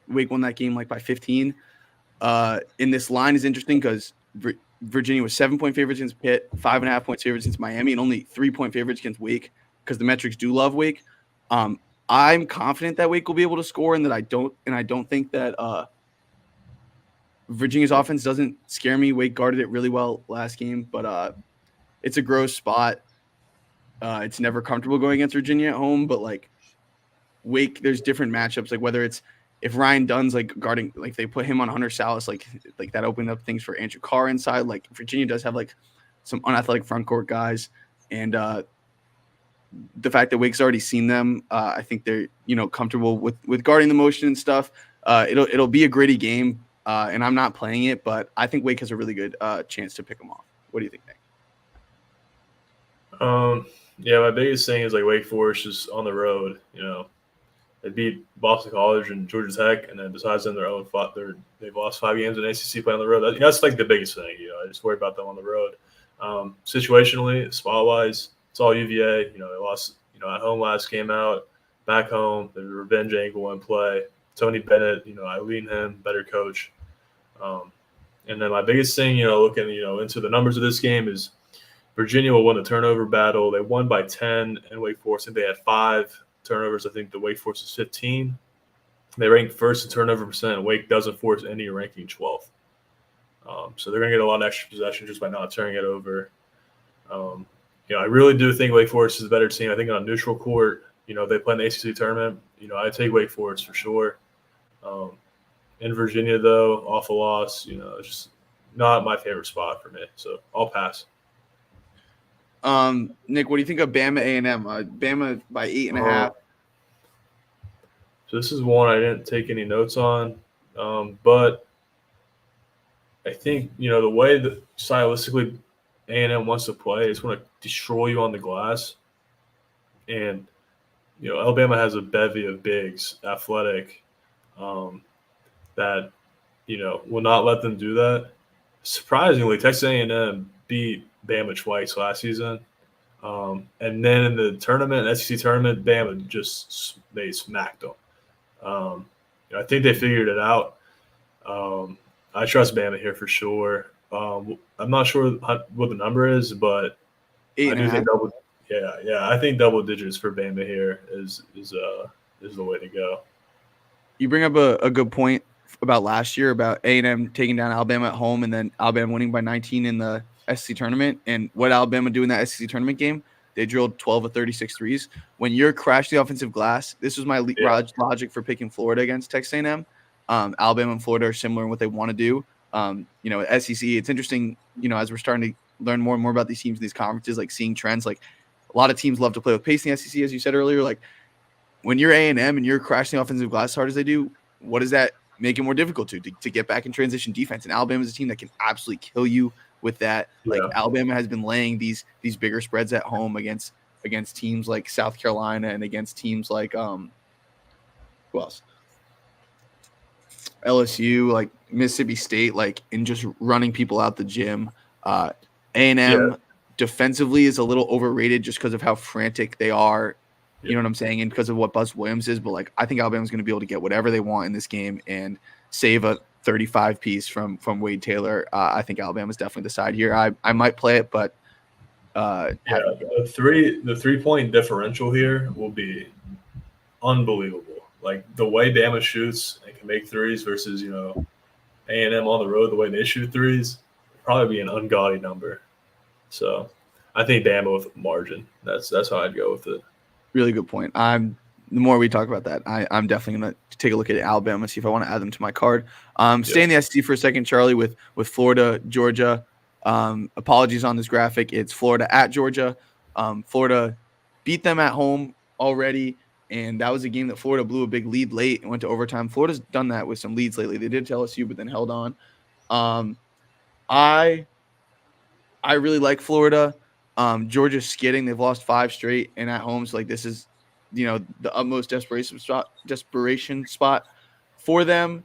S1: Wake won that game like by 15. And this line is interesting because Virginia was 7-point favorites against Pitt, 5.5 points favorites against Miami, and only 3-point favorites against Wake because the metrics do love Wake. I'm confident that Wake will be able to score, and I don't think that Virginia's offense doesn't scare me. Wake guarded it really well last game, but it's a gross spot. It's never comfortable going against Virginia at home, but like Wake, there's different matchups. Like whether it's if Ryan Dunn's like guarding, like they put him on Hunter Salas, like that opened up things for Andrew Carr inside. Like Virginia does have like some unathletic front court guys, and the fact that Wake's already seen them, I think they're comfortable with guarding the motion and stuff. It'll be a gritty game, and I'm not playing it, but I think Wake has a really good chance to pick them off. What do you think, Nick?
S2: Yeah, my biggest thing is like Wake Forest is on the road. They beat Boston College and Georgia Tech, and then besides them, they've lost 5 games in ACC play on the road. That's like the biggest thing. I just worry about them on the road. Situationally, spot-wise, it's all UVA. They lost at home last game out, back home. There's a revenge angle in play. Tony Bennett, I lean him, better coach. And then my biggest thing, looking into the numbers of this game is Virginia will win the turnover battle. They won by 10 in Wake Forest. I think they had 5 turnovers. I think the Wake Forest is 15. They rank first in turnover percent. Wake doesn't force any, ranking 12th. So they're going to get a lot of extra possession just by not turning it over. I really do think Wake Forest is a better team. I think on a neutral court, they play in the ACC tournament. I take Wake Forest for sure. In Virginia, though, awful loss. It's just not my favorite spot for me. So I'll pass.
S1: Nick, what do you think of Bama A&M? Bama by 8.5.
S2: So this is one I didn't take any notes on, but I think the way that stylistically A&M wants to play is want to destroy you on the glass, and Alabama has a bevy of bigs, athletic, that will not let them do that. Surprisingly, Texas A&M beat Bama twice last season. And then in the tournament, SEC tournament, Bama they smacked them. I think they figured it out. I trust Bama here for sure. I'm not sure what the number is, but
S1: Eight
S2: I
S1: and a
S2: do
S1: half.
S2: think double. Yeah. I think double digits for Bama here is the way to go.
S1: You bring up a good point about last year about A&M taking down Alabama at home and then Alabama winning by 19 in the SEC tournament. And what Alabama do in that SEC tournament game, they drilled 12 of 36 threes. When you're crashing the offensive glass, this was my
S2: Yeah,
S1: logic for picking Florida against Texas A&M. Alabama and Florida are similar in what they want to do. SEC, it's interesting, as we're starting to learn more and more about these teams in these conferences, like seeing trends. Like a lot of teams love to play with pace in the SEC, as you said earlier. Like when you're A&M and you're crashing the offensive glass as hard as they do, what does that make it more difficult to get back in transition defense? And Alabama is a team that can absolutely kill you with that. Like
S2: yeah,
S1: Alabama has been laying these bigger spreads at home against teams like South Carolina and against teams like who else? LSU, like Mississippi State, like in just running people out the gym.
S2: yeah,
S1: A&M defensively is a little overrated just because of how frantic they are.
S2: yeah.
S1: You know what I'm saying? And because of what Buzz Williams is, but like I think Alabama's going to be able to get whatever they want in this game and save a 35 piece from Wade Taylor. I think Alabama's definitely the side here. I might play it, but
S2: Yeah, the 3 point differential here will be unbelievable. Like the way Bama shoots and can make threes versus A&M on the road, the way they shoot threes, probably be an ungodly number. So I think Bama with margin. That's how I'd go with it.
S1: really good point. The more we talk about that, I'm definitely gonna take a look at Alabama, see if I want to add them to my card. Stay in the SEC for a second, Charlie, with Florida, Georgia. Apologies on this graphic. It's Florida at Georgia. Florida beat them at home already, and that was a game that Florida blew a big lead late and went to overtime. Florida's done that with some leads lately. They did to LSU, but then held on. I really like Florida. Georgia's skidding. They've lost 5 straight and at home. So like this is, the utmost desperation spot for them.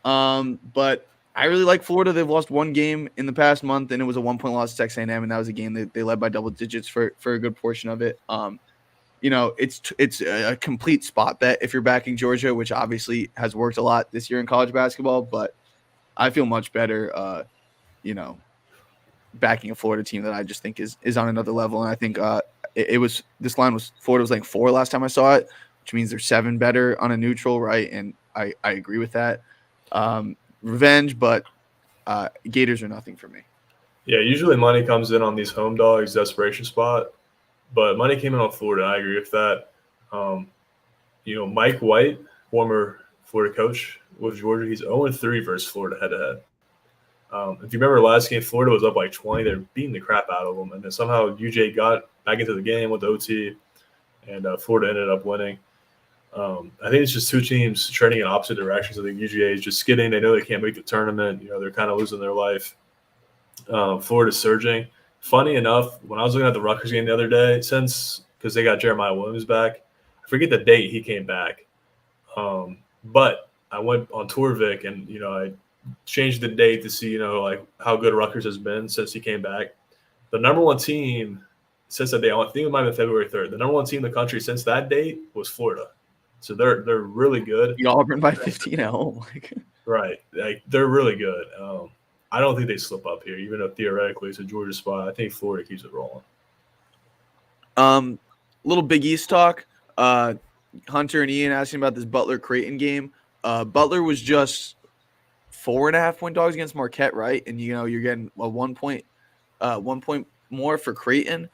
S1: But I really like Florida. They've lost 1 game in the past month, and it was a 1-point loss to Texas A&M, and that was a game that they led by double digits for a good portion of it. It's a complete spot bet if you're backing Georgia, which obviously has worked a lot this year in college basketball. But I feel much better, backing a Florida team that I just think is on another level. And I think this line was Florida was like 4 last time I saw it, which means they're 7 better on a neutral, right? And I agree with that. Revenge, but Gators are nothing for me.
S2: Yeah, usually money comes in on these home dogs, desperation spot, but money came in on Florida. I agree with that. Mike White, former Florida coach with Georgia, he's 0-3 versus Florida head-to-head. If you remember last game, Florida was up like 20. They're beating the crap out of them. And then somehow UJ got back into the game with OT, and Florida ended up winning. I think it's just two teams trending in opposite directions. I think UGA is just skidding. They know they can't make the tournament. They're kind of losing their life. Florida's surging. Funny enough, when I was looking at the Rutgers game the other day, because they got Jeremiah Williams back, I forget the date he came back. But I went on TourVic and, I changed the date to see, like how good Rutgers has been since he came back. The number one team since that day, I think it might have been February 3rd. The number one team in the country since that date was Florida. So they're really good.
S1: Auburn by 15 at home.
S2: Right. Like they're really good. I don't think they slip up here, even though theoretically it's a Georgia spot. I think Florida keeps it rolling.
S1: Little Big East talk. Hunter and Ian asking about this Butler Creighton game. Butler was just 4.5-point dogs against Marquette, right? And you're getting a 1 point more for Creighton.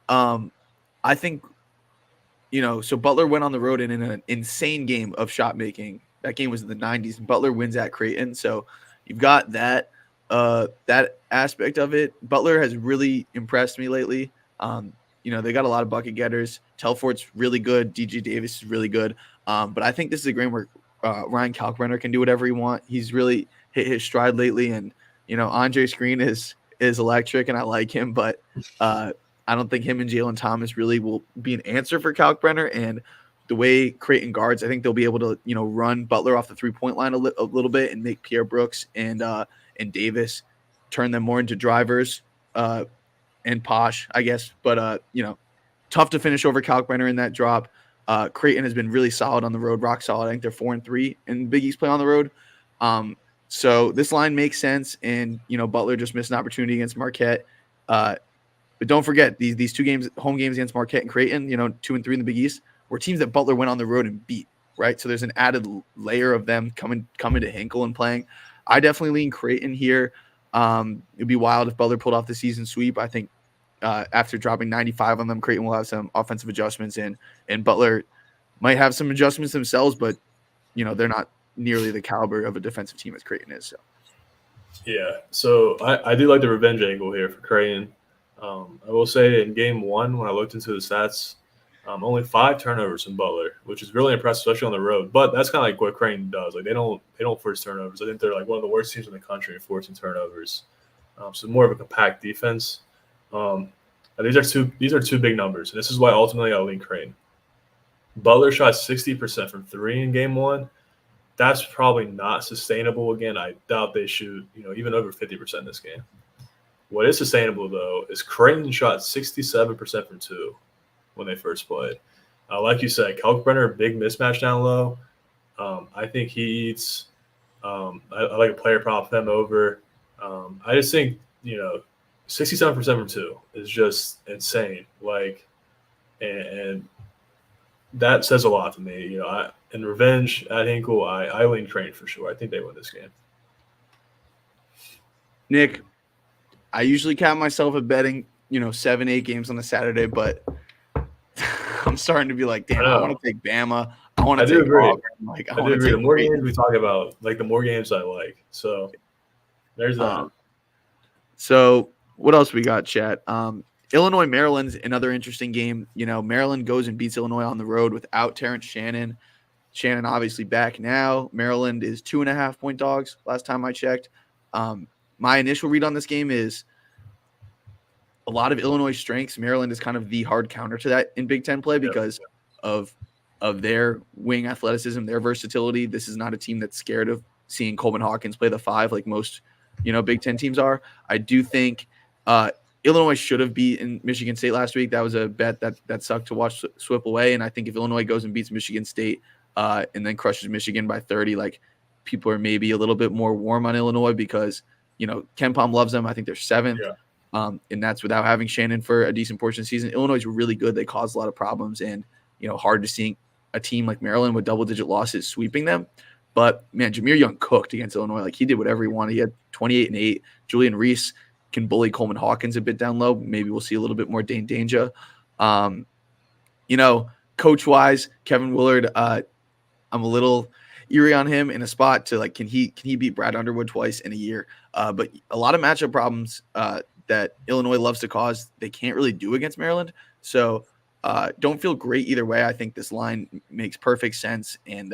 S1: I think so Butler went on the road in an insane game of shot making. That game was in the 90s, and Butler wins at Creighton. So you've got that aspect of it. Butler has really impressed me lately. They got a lot of bucket getters. Telfort's really good. DJ Davis is really good. But I think this is a game where Ryan Kalkbrenner can do whatever he wants. He's really hit his stride lately, and Andre Screen is electric, and I like him, but I don't think him and Jalen Thomas really will be an answer for Kalkbrenner. And the way Creighton guards, I think they'll be able to run Butler off the 3-point line a little bit and make Pierre Brooks and Davis turn them more into drivers and Posh, I guess. But tough to finish over Kalkbrenner in that drop. Creighton has been really solid on the road, rock solid. I think they're 4-3 in Big East play on the road. So this line makes sense, and Butler just missed an opportunity against Marquette. But don't forget these two games, home games against Marquette and Creighton, 2 and 3 in the Big East, were teams that Butler went on the road and beat, right? So there's an added layer of them coming to Hinkle and playing. I definitely lean Creighton here. It'd be wild if Butler pulled off the season sweep. I think after dropping 95 on them, Creighton will have some offensive adjustments, and Butler might have some adjustments themselves, but they're not nearly the caliber of a defensive team as Creighton is. So.
S2: Yeah, so I do like the revenge angle here for Creighton. I will say in game one, when I looked into the stats, only 5 turnovers in Butler, which is really impressive, especially on the road. But that's kind of like what Creighton does. Like they don't force turnovers. I think they're like one of the worst teams in the country at forcing turnovers. So more of a compact defense. These are two big numbers, and this is why ultimately I lean Creighton. Butler shot 60% from 3 in game one. That's probably not sustainable. Again, I doubt they shoot, even over 50% in this game. What is sustainable, though, is Creighton shot 67% from 2 when they first played. Like you said, Kalkbrenner, big mismatch down low. I think he eats. I like a player prop them over. I just think, 67% from 2 is just insane. And that says a lot to me. In revenge at Hinkle, I lean Creighton for sure. I think they win this game.
S1: Nick, I usually count myself at betting, 7, 8 games on a Saturday, but I'm starting to be like, damn, I want to take Bama. I want to take Auburn.
S2: I do agree. The more games we talk about, the more games I like. So there's that.
S1: So what else we got, chat? Illinois, Maryland's another interesting game. Maryland goes and beats Illinois on the road without Terrence Shannon. Shannon obviously back now. Maryland is 2.5-point dogs last time I checked. My initial read on this game is a lot of Illinois strengths. Maryland is kind of the hard counter to that in Big Ten play because of their wing athleticism, their versatility. This is not a team that's scared of seeing Coleman Hawkins play the 5 like most, Big Ten teams are. I do think Illinois should have beaten Michigan State last week. That was a bet that sucked to watch slip away. And I think if Illinois goes and beats Michigan State and then crushes Michigan by 30, people are maybe a little bit more warm on Illinois because, Ken Pom loves them. I think they're 7th. Yeah. And that's without having Shannon for a decent portion of the season. Illinois is really good. They cause a lot of problems and, hard to see a team like Maryland with double-digit losses sweeping them. But, man, Jameer Young cooked against Illinois. He did whatever he wanted. He had 28 and 8. Julian Reese can bully Coleman Hawkins a bit down low. Maybe we'll see a little bit more Dane Danger. Coach-wise, Kevin Willard, I'm a little eerie on him in a spot to can he beat Brad Underwood twice in a year? But a lot of matchup problems that Illinois loves to cause, they can't really do against Maryland. So don't feel great either way. I think this line makes perfect sense. And,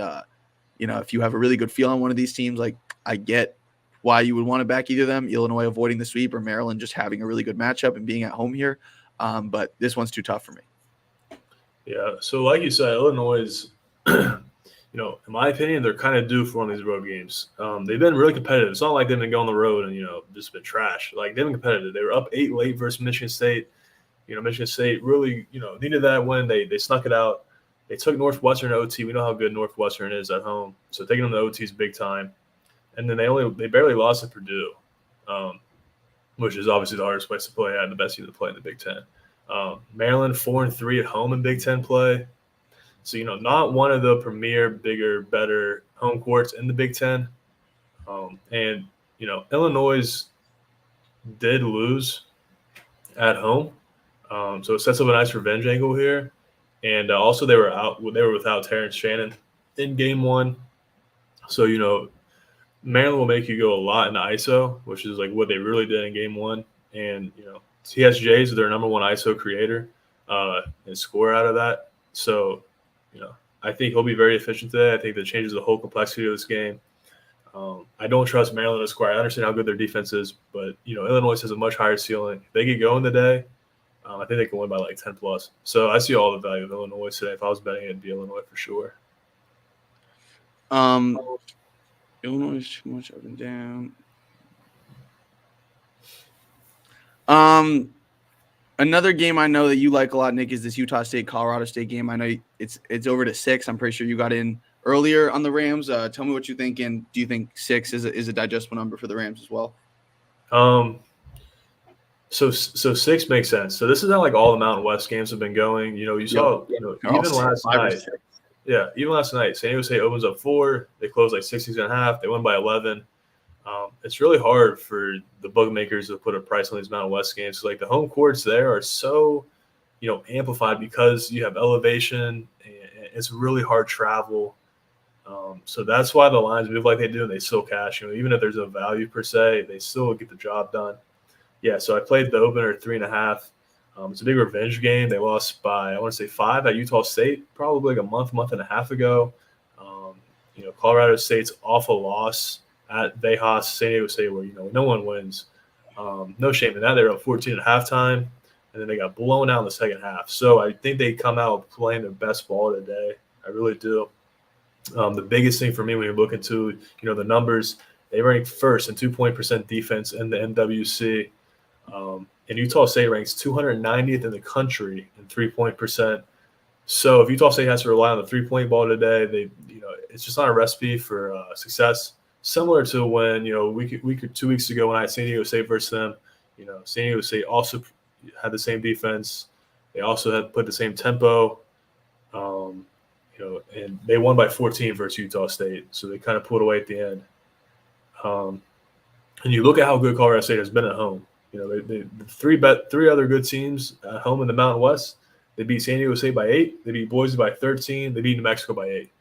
S1: if you have a really good feel on one of these teams, I get why you would want to back either of them, Illinois avoiding the sweep or Maryland just having a really good matchup and being at home here. But this one's too tough for me. Yeah.
S2: So like you said, Illinois is, in my opinion, they're kind of due for one of these road games. They've been really competitive. It's not like they've been going on the road and, just been trash. They've been competitive. They were up 8 late versus Michigan State. Michigan State really, needed that win. They snuck it out. They took Northwestern to OT. We know how good Northwestern is at home. So taking them to OT is big time. And then they barely lost to Purdue, which is obviously the hardest place to play at and the best team to play in the Big Ten. Maryland 4-3 at home in Big Ten play. So, not one of the premier, bigger, better home courts in the Big Ten. And, Illinois did lose at home. So it sets up a nice revenge angle here. And also they were without Terrence Shannon in game one. So, Maryland will make you go a lot in ISO, which is what they really did in game one. And, TSJ is their number one ISO creator and score out of that. So, I think he'll be very efficient today. I think that changes the whole complexity of this game. I don't trust Maryland to score. I understand how good their defense is, but, Illinois has a much higher ceiling. If they get going today, I think they can win by 10 plus. So I see all the value of Illinois today. If I was betting, it'd be Illinois for sure.
S1: Illinois is too much up and down. Another game I know that you like a lot, Nick, is this Utah State Colorado State game. I know it's over to 6. I'm pretty sure you got in earlier on the Rams. Tell me what you think, and do you think 6 is a digestible number for the Rams as well?
S2: So 6 makes sense. So this is how like all the Mountain West games have been going. You saw, even last night. Yeah, even last night, San Diego State opens up 4. They close like 6.5. They win by 11. It's really hard for the bookmakers to put a price on these Mountain West games. So, like the home courts there are so, amplified because you have elevation and it's really hard travel. So that's why the lines move like they do, and they still cash. Even if there's no value per se, they still get the job done. Yeah, so I played the opener at 3.5. It's a big revenge game. They lost by, I want to say 5 at Utah State, probably like a month and a half ago. Colorado State's awful loss at Vejas, San Diego State, where, no one wins. No shame in that. They were up 14 at halftime, and then they got blown out in the second half. So I think they come out playing their best ball today. I really do. The biggest thing for me when you're looking to, the numbers, they rank first in 2-point percent defense in the MWC. And Utah State ranks 290th in the country in 3-point percent. So if Utah State has to rely on the 3-point ball today, it's just not a recipe for success. Similar to when, week or 2 weeks ago when I had San Diego State versus them, San Diego State also had the same defense. They also had put the same tempo, and they won by 14 versus Utah State. So they kind of pulled away at the end. And you look at how good Colorado State has been at home. The three other good teams at home in the Mountain West. They beat San Diego State by 8. They beat Boise by 13. They beat New Mexico by 8.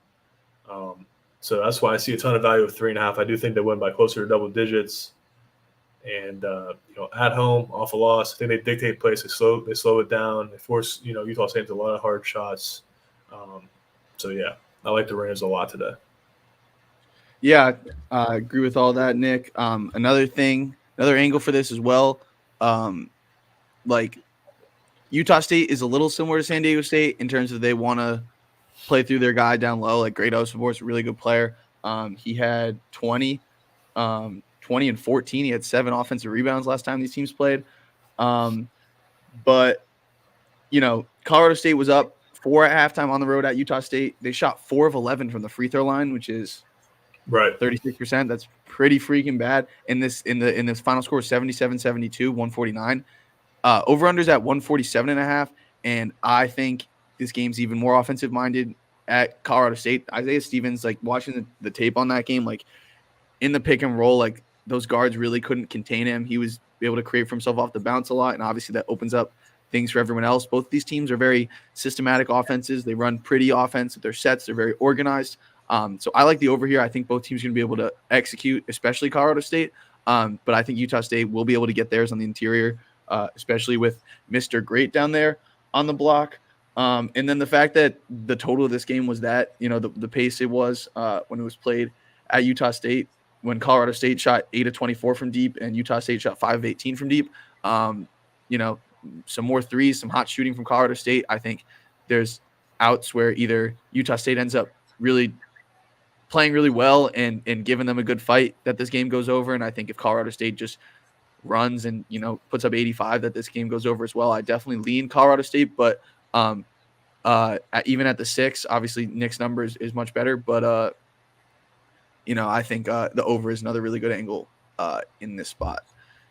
S2: So that's why I see a ton of value of 3.5. I do think they win by closer to double digits. And at home, off a loss, I think they dictate plays. They slow it down. They force Utah State into a lot of hard shots. So yeah, I like the Rams a lot today.
S1: Yeah, I agree with all that, Nick. Another angle for this as well. Like Utah State is a little similar to San Diego State in terms of they want to play through their guy down low. Like Great Osabor's a really good player. He had 20 and 14. He had 7 offensive rebounds last time these teams played. But Colorado State was up 4 at halftime on the road at Utah State. They shot 4 of 11 from the free throw line, which is
S2: right
S1: 36%. That's pretty freaking bad. In this final score, 77-72, 149. Over-unders at 147.5, and I think this game's even more offensive minded at Colorado State. Isaiah Stevens, like watching the tape on that game, like in the pick and roll, like those guards really couldn't contain him. He was able to create for himself off the bounce a lot, and obviously that opens up things for everyone else. Both of these teams are very systematic offenses. They run pretty offense with their sets. They're very organized. So I like the over here. I think both teams are going to be able to execute, especially Colorado State. But I think Utah State will be able to get theirs on the interior, especially with Mr. Great down there on the block. And then the fact that the total of this game was that, the pace it was when it was played at Utah State, when Colorado State shot 8 of 24 from deep and Utah State shot 5 of 18 from deep. Some more threes, some hot shooting from Colorado State. I think there's outs where either Utah State ends up really playing really well and giving them a good fight that this game goes over. And I think if Colorado State just runs and, puts up 85, that this game goes over as well. I definitely lean Colorado State, but even at the 6, obviously Nick's number is much better, but I think the over is another really good angle in this spot.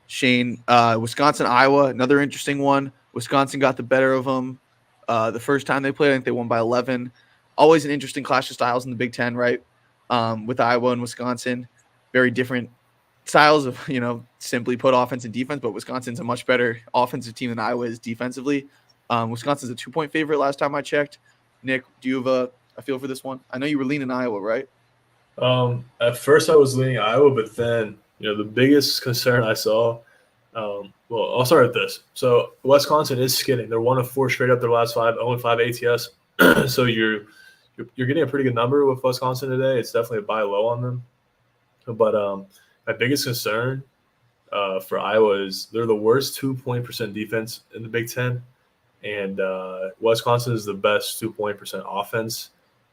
S1: Shane, Wisconsin, Iowa, another interesting one. Wisconsin got the better of them the first time they played. I think they won by 11. Always an interesting clash of styles in the Big Ten, right? With Iowa and Wisconsin, very different styles of, simply put offense and defense, but Wisconsin's a much better offensive team than Iowa is defensively. Wisconsin's a 2-point favorite last time I checked. Nick, do you have a feel for this one? I know you were leaning Iowa, right?
S2: At first I was leaning Iowa, but then, the biggest concern I saw, well, I'll start with this. So Wisconsin is skidding. They're 1 of 4 straight up their last 5, 0-5 ATS. So you're getting a pretty good number with Wisconsin today. It's definitely a buy low on them. But my biggest concern for Iowa is they're the worst 2-point percent defense in the Big Ten. And Wisconsin is the best 2-point percent offense.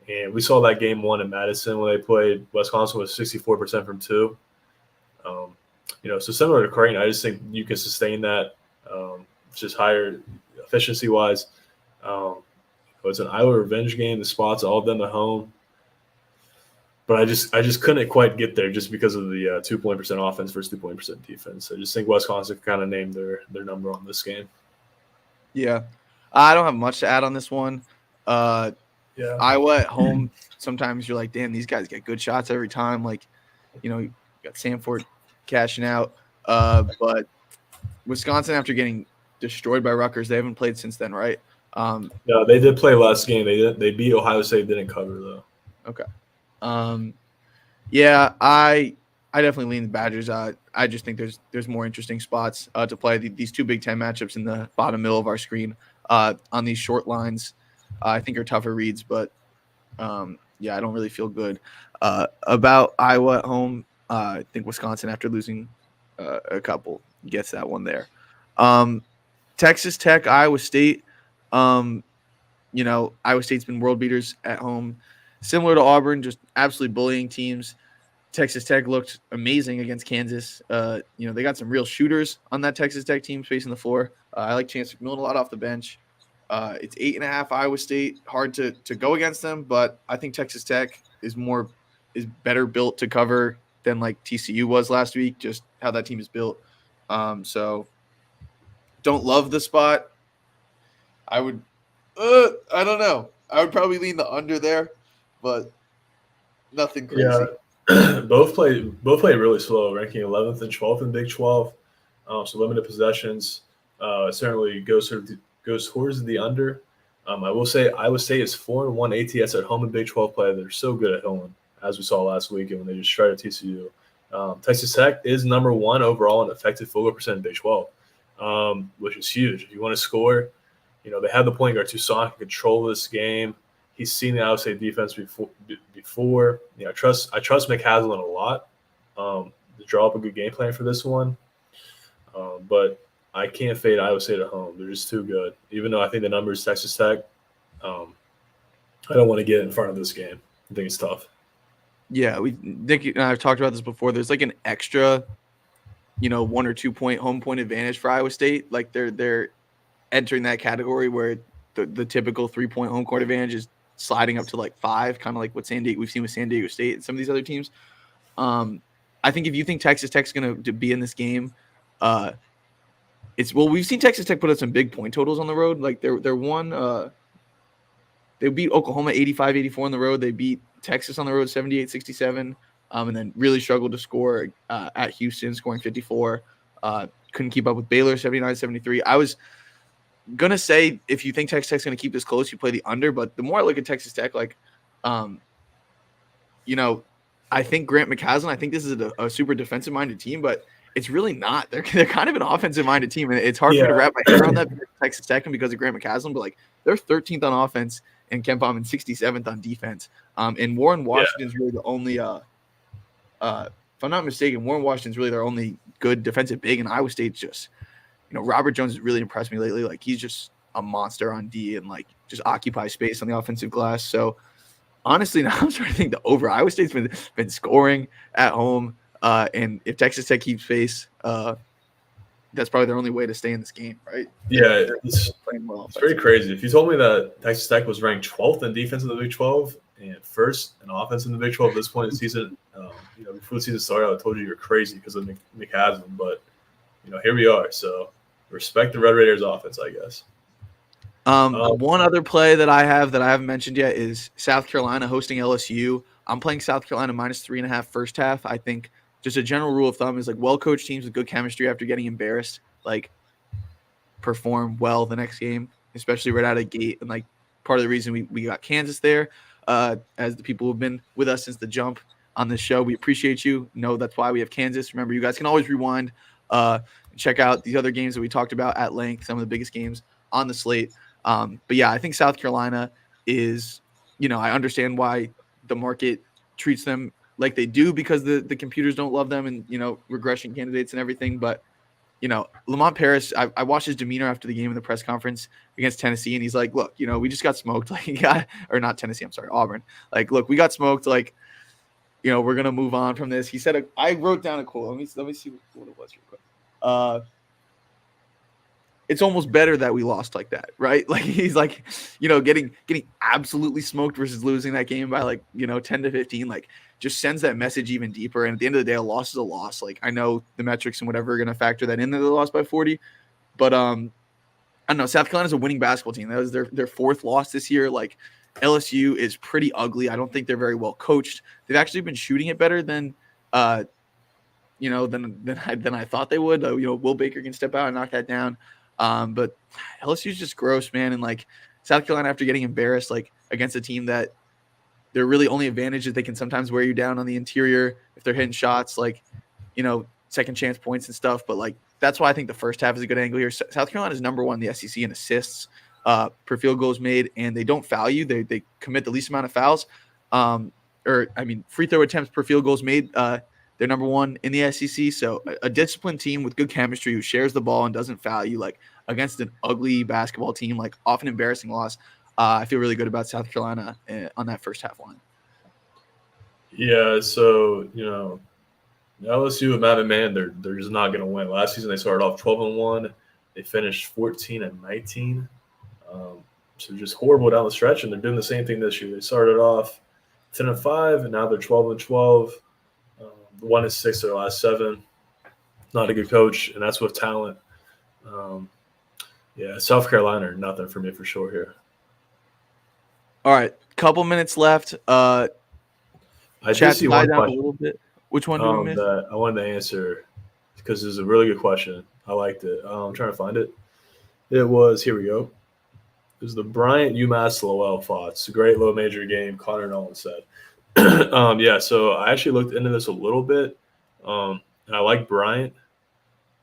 S2: And we saw that game 1 in Madison when they played. Wisconsin was 64% from 2. So similar to Creighton, I just think you can sustain that, just higher efficiency-wise. It's an Iowa revenge game. The spots, all of them at home. but I just couldn't quite get there just because of the 2% offense versus 2% defense. I just think Wisconsin kind of named their number on this game.
S1: Yeah, I don't have much to add on this one.
S2: Yeah.
S1: Iowa at home, sometimes you're like, damn, these guys get good shots every time. Like, you got Samford cashing out. But Wisconsin, after getting destroyed by Rutgers, they haven't played since then, right?
S2: No, they did play last game. They beat Ohio State, didn't cover though.
S1: Okay. Yeah, I definitely lean the Badgers. I just think there's more interesting spots to play. These two Big Ten matchups in the bottom middle of our screen on these short lines, I think are tougher reads. But yeah, I don't really feel good about Iowa at home. I think Wisconsin, after losing a couple, gets that one there. Texas Tech, Iowa State. Iowa State's been world beaters at home, similar to Auburn, just absolutely bullying teams. Texas Tech looked amazing against Kansas. They got some real shooters on that Texas Tech team spacing the floor. I like Chance McMillan a lot off the bench. It's 8.5 Iowa State. Hard to go against them, but I think Texas Tech is better built to cover than like TCU was last week, just how that team is built. So don't love the spot. I would I don't know. I would probably lean the under there, but nothing crazy.
S2: Yeah, both play really slow, ranking 11th and 12th in Big 12. So limited possessions. Certainly goes towards the under. I will say Iowa State is 4-1 ATS at home in Big 12 play. They're so good at home, as we saw last weekend when they just shredded TCU. Texas Tech is number 1 overall in effective field goal percent in Big 12, which is huge. If you want to score, they have the point guard Toussaint can control this game. He's seen the Iowa State defense before. I trust McCaslin a lot to draw up a good game plan for this one. But I can't fade Iowa State at home. They're just too good. Even though I think the number is Texas Tech, I don't want to get in front of this game. I think it's tough.
S1: Yeah, Nick and I have talked about this before. There's like an extra, 1 or 2 point home point advantage for Iowa State. Like they're entering that category where the typical 3-point home court advantage is sliding up to like 5, kind of like what we've seen with San Diego State and some of these other teams. I think if you think Texas Tech's going to be in this game, we've seen Texas Tech put up some big point totals on the road. Like they're one. They beat Oklahoma 85-84 on the road. They beat Texas on the road 78-67, and then really struggled to score at Houston, scoring 54. Couldn't keep up with Baylor 79-73. I was gonna say if you think Texas Tech's gonna keep this close, you play the under. But the more I look at Texas Tech, I think Grant McCaslin. I think this is a super defensive minded team, but it's really not. They're kind of an offensive minded team, and it's hard for me to wrap my head around that because Texas Tech and because of Grant McCaslin. But like they're 13th on offense and Ken Palm 67th on defense. And Warren Washington's really the only. If I'm not mistaken, Warren Washington's really their only good defensive big, and Iowa State's just. Robert Jones has really impressed me lately. Like he's just a monster on D and like just occupies space on the offensive glass. So honestly, now I'm starting to think the over. Iowa State's been scoring at home, and if Texas Tech keeps pace, that's probably their only way to stay in this game, right?
S2: Yeah, it's playing well. It's very crazy. If you told me that Texas Tech was ranked 12th in defense in the Big 12 and first in offense in the Big 12 at this point in the season, before the season started, I would have told you you're crazy because of McCaslin, but here we are. So respect the Red Raiders offense, I guess.
S1: One other play that I haven't mentioned yet is South Carolina hosting LSU. I'm playing South Carolina -3.5 first half. I think just a general rule of thumb is like well-coached teams with good chemistry after getting embarrassed, like perform well the next game, especially right out of the gate. And like part of the reason we got Kansas there, as the people who've been with us since the jump on this show, we appreciate you. That's why we have Kansas. Remember, you guys can always rewind, check out these other games that we talked about at length, some of the biggest games on the slate. But yeah, I think South Carolina is, I understand why the market treats them like they do because the computers don't love them and, regression candidates and everything. But, Lamont Paris, I watched his demeanor after the game in the press conference against Tennessee. And he's like, look, we just got smoked. Like, or not Tennessee, I'm sorry, Auburn. Like, look, we got smoked. Like, we're going to move on from this. He said, I wrote down a quote. Let me see what it was real quick. it's almost better that we lost like that, right? Like he's like, getting absolutely smoked versus losing that game by 10 to 15, just sends that message even deeper. And at the end of the day, a loss is a loss. Like I know the metrics and whatever are going to factor that in that they lost by 40, but I don't know. South Carolina's a winning basketball team. That was their fourth loss this year. Like LSU is pretty ugly. I don't think they're very well coached. They've actually been shooting it better than than I thought they would. Will Baker can step out and knock that down. But LSU's just gross, man. And South Carolina, after getting embarrassed against a team that their really only advantage is they can sometimes wear you down on the interior if they're hitting shots, second chance points and stuff. But that's why I think the first half is a good angle here. South Carolina is number one in the SEC in assists per field goals made, and they don't foul you. They commit the least amount of fouls. Free throw attempts per field goals made. They're number one in the SEC. So a disciplined team with good chemistry who shares the ball and doesn't foul you, against an ugly basketball team, often embarrassing loss. I feel really good about South Carolina on that first half line.
S2: Yeah, so, LSU with Matt and Man, they're just not going to win. Last season they started off 12-1. They finished 14-19. So just horrible down the stretch, and they're doing the same thing this year. They started off 10-5, and now they're 12-12. 1-6 their last 7. Not a good coach, and that's with talent. South Carolina are nothing for me for sure here.
S1: All right, couple minutes left.
S2: I did see one question.
S1: A little bit. Which one do we miss?
S2: That I wanted to answer because this is a really good question. I liked it. I'm trying to find it. It was, here we go. It was the Bryant Umass Lowell thoughts. A great low major game, Connor Nolan said. So I actually looked into this a little bit, and I like Bryant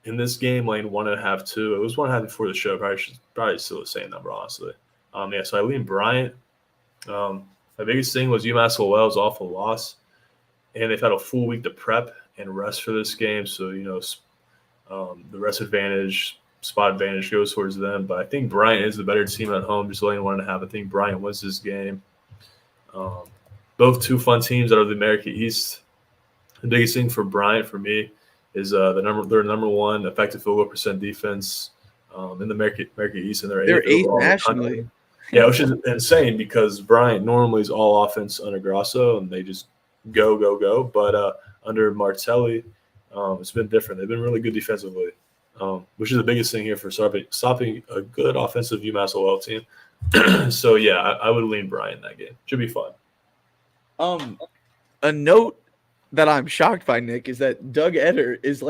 S2: in this game, lane 1.5, 2. It was 1.5 before the show. Probably still the same number, honestly. So I lean Bryant. My biggest thing was UMass Lowell's awful loss, and they've had a full week to prep and rest for this game. So the rest advantage, spot advantage goes towards them. But I think Bryant is the better team at home. Just laying 1.5. I think Bryant wins this game. Both two fun teams out of the American East. The biggest thing for Bryant for me is their number one effective field goal percent defense in the American East, and they're eighth
S1: nationally.
S2: Yeah, which is insane because Bryant normally is all offense under Grasso, and they just go. But under Martelli, it's been different. They've been really good defensively, which is the biggest thing here for stopping a good offensive UMass Lowell team. So I would lean Bryant in that game. Should be fun.
S1: A note that I'm shocked by, Nick, is that Doug Eder is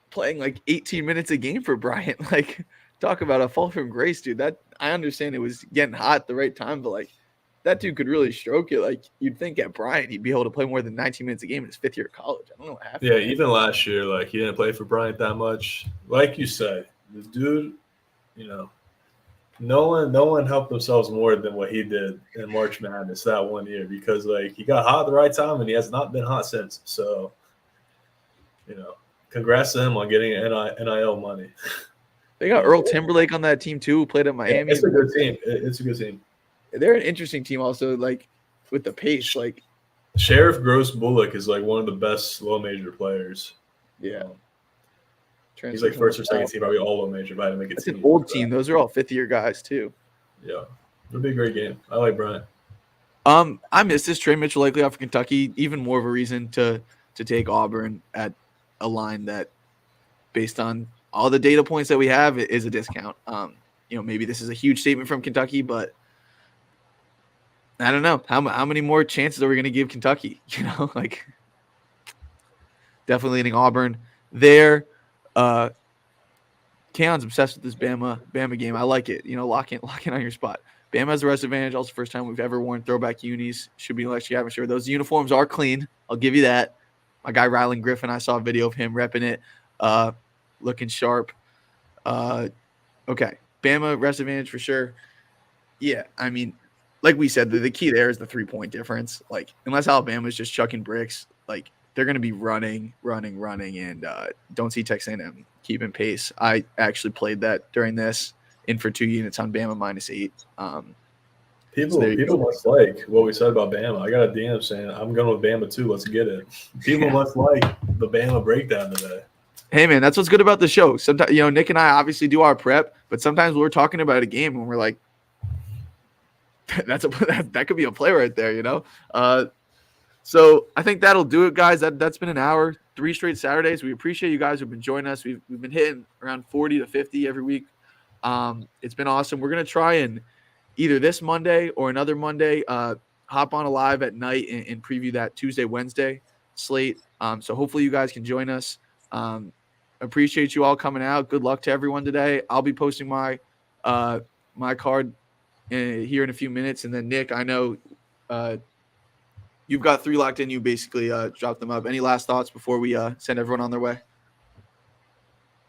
S1: playing 18 minutes a game for Bryant. Talk about a fall from grace, dude. That I understand it was getting hot at the right time, but that dude could really stroke it. You'd think at Bryant he'd be able to play more than 19 minutes a game in his 5th year of college. I don't know what happened.
S2: Yeah, even last year, he didn't play for Bryant that much. Like you said, the dude, no one helped themselves more than what he did in March Madness that one year because he got hot at the right time and he has not been hot since. So, congrats to him on getting NIL money.
S1: They got Earl Timberlake on that team too, who played at Miami.
S2: It's a good team. It's a good team.
S1: They're an interesting team also, with the pace.
S2: Sheriff Gross Bullock is one of the best low major players.
S1: Yeah.
S2: He's first or second team, probably all low major. If I had to make it.
S1: It's an old team. Those are all 5th year guys too.
S2: Yeah, it'll be a great game. I like Bryant.
S1: I miss this. Trey Mitchell likely off for Kentucky. Even more of a reason to take Auburn at a line that, based on all the data points that we have, is a discount. Maybe this is a huge statement from Kentucky, but I don't know how many more chances are we going to give Kentucky? Definitely leaning Auburn there. Keon's obsessed with this Bama game. I like it. Lock in on your spot. Bama has the rest advantage. Also, first time we've ever worn throwback unis. Should be electric atmosphere. Those uniforms are clean. I'll give you that. My guy Rylan Griffin, I saw a video of him repping it, looking sharp. Okay, Bama rest advantage for sure. Yeah, like we said, the key there is the 3-point difference. Unless Alabama's just chucking bricks, they're going to be running, and don't see Texas A&M keeping pace. I actually played that during this in for 2 units on Bama -8.
S2: People must like what we said about Bama. I got a DM saying I'm going with Bama too. Let's get it. People must like the Bama breakdown today.
S1: Hey man, that's what's good about the show. Sometimes, Nick and I obviously do our prep, but sometimes we're talking about a game and we're like, that could be a play right there, So I think that'll do it, guys. That's been an hour, 3 straight Saturdays. We appreciate you guys who've been joining us. We've been hitting around 40 to 50 every week. It's been awesome. We're gonna try and either this Monday or another Monday, hop on a live at night and preview that Tuesday, Wednesday slate. So hopefully you guys can join us. Appreciate you all coming out. Good luck to everyone today. I'll be posting my card here in a few minutes, and then Nick, I know you've got 3 locked in. You basically drop them up. Any last thoughts before we send everyone on their way?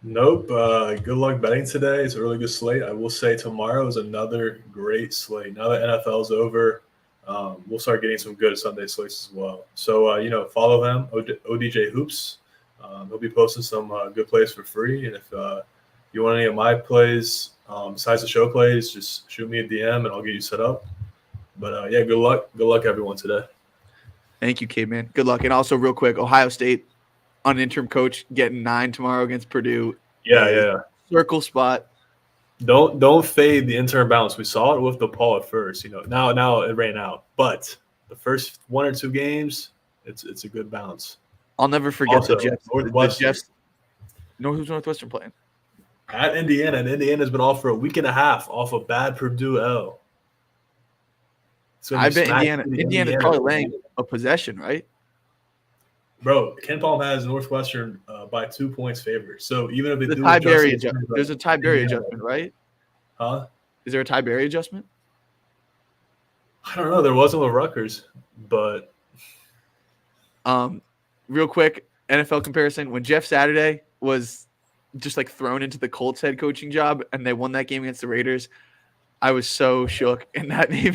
S2: Nope. Good luck betting today. It's a really good slate. I will say tomorrow is another great slate. Now that NFL's over, we'll start getting some good Sunday slates as well. So, follow him, OdjHoops. He'll be posting some good plays for free. And if you want any of my plays besides the show plays, just shoot me a DM and I'll get you set up. But, yeah, good luck. Good luck, everyone, today.
S1: Thank you, Kate, man. Good luck. And also, real quick, Ohio State on interim coach getting 9 tomorrow against Purdue.
S2: Yeah.
S1: Circle spot.
S2: Don't fade the interim balance. We saw it with DePaul at first. Now it ran out. But the first 1 or 2 games, it's a good balance.
S1: I'll never forget
S2: Also,
S1: the Jets.
S2: Northwestern.
S1: Who's Northwestern playing?
S2: At Indiana, and Indiana's been off for a week and a half off a bad Purdue L.
S1: I bet Indiana's probably laying a possession, right?
S2: Bro, Ken Palm has Northwestern by 2 points favored. So even if they do
S1: there's a Tiberi adjustment, right?
S2: Huh?
S1: Is there a Tiberi adjustment?
S2: I don't know. There wasn't with Rutgers, but
S1: real quick, NFL comparison. When Jeff Saturday was just like thrown into the Colts head coaching job and they won that game against the Raiders, I was so shook, and that made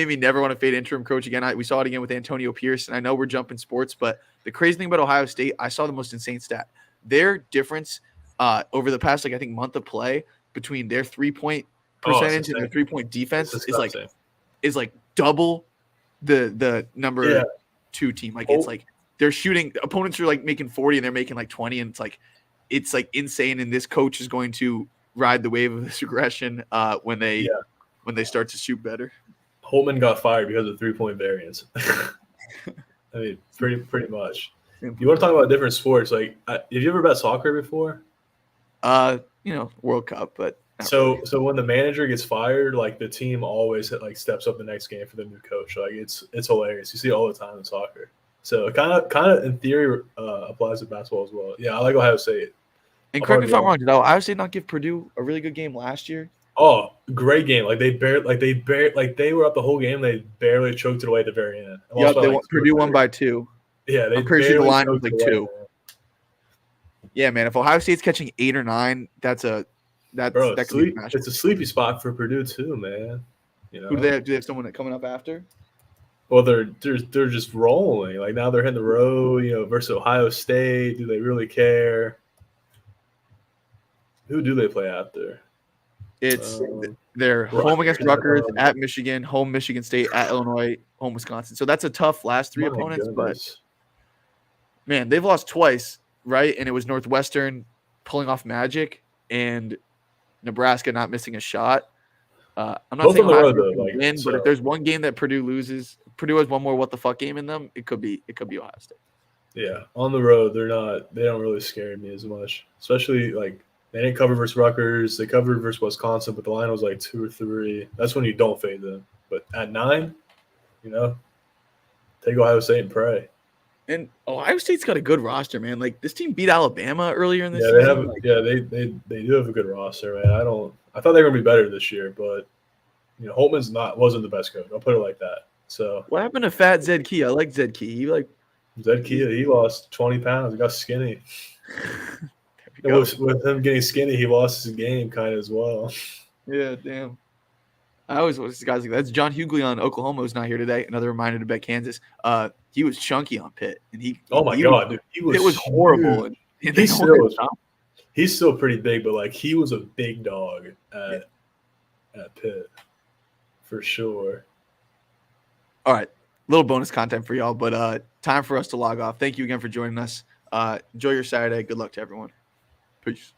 S1: me never want to fade interim coach again. We saw it again with Antonio Pierce, and I know we're jumping sports, but the crazy thing about Ohio State, I saw the most insane stat. Their difference over the past, I think, month of play between their 3-point percentage and their 3-point defense is like double the number 2 team. Like it's like they're shooting, opponents are like making 40 and they're making like 20, and it's like insane. And this coach is going to ride the wave of this aggression when they start to shoot better.
S2: Holtman got fired because of 3-point variance. I mean, pretty much. You want to talk about different sports? Like, have you ever bet soccer before?
S1: World Cup, but
S2: so when the manager gets fired, like the team always steps up the next game for the new coach. Like it's hilarious. You see it all the time in soccer. So it kind of in theory applies to basketball as well. Yeah, I like Ohio State.
S1: And correct me if I'm wrong, did Ohio State not give Purdue a really good game last year?
S2: Oh, great game! They were up the whole game. They barely choked it away at the very end.
S1: Purdue won by 2.
S2: Yeah,
S1: I'm pretty sure the line was 2. Yeah, man. If Ohio State's catching 8 or 9, that could be a matchup.
S2: It's a sleepy spot for Purdue too, man.
S1: Who do they have someone coming up after?
S2: Well, they're just rolling. Like now they're hitting the road, versus Ohio State. Do they really care? Who do they play after?
S1: It's they're home against Rutgers, at Michigan, home Michigan State, at Illinois, home Wisconsin. So that's a tough last 3 opponents. But man, they've lost twice, right? And it was Northwestern pulling off magic and Nebraska not missing a shot. I'm not saying Ohio State can win, but if there's one game that Purdue loses, Purdue has one more what the fuck game in them. It could be Ohio State.
S2: Yeah, on the road they don't really scare me as much, especially they didn't cover versus Rutgers. They covered versus Wisconsin, but the line was 2 or 3. That's when you don't fade them. But at 9, take Ohio State and pray.
S1: And Ohio State's got a good roster, man. Like this team beat Alabama earlier in this
S2: season.
S1: They
S2: do have a good roster, man. I thought they were gonna be better this year, but Holtman's wasn't the best coach. I'll put it like that. So
S1: what happened to Fat Zed Key? I like Zed Key.
S2: He lost 20 pounds. He got skinny. With him getting skinny, he lost his game kind of as well.
S1: Yeah, damn. I always watch these guys like that. That's John Hughley on Oklahoma who's not here today. Another reminder to bet Kansas. He was chunky on Pitt, and he. Oh my god, dude! It was horrible. And
S2: he's still pretty big, but he was a big dog at Pitt for sure.
S1: All right, little bonus content for y'all, but time for us to log off. Thank you again for joining us. Enjoy your Saturday. Good luck to everyone. Peace.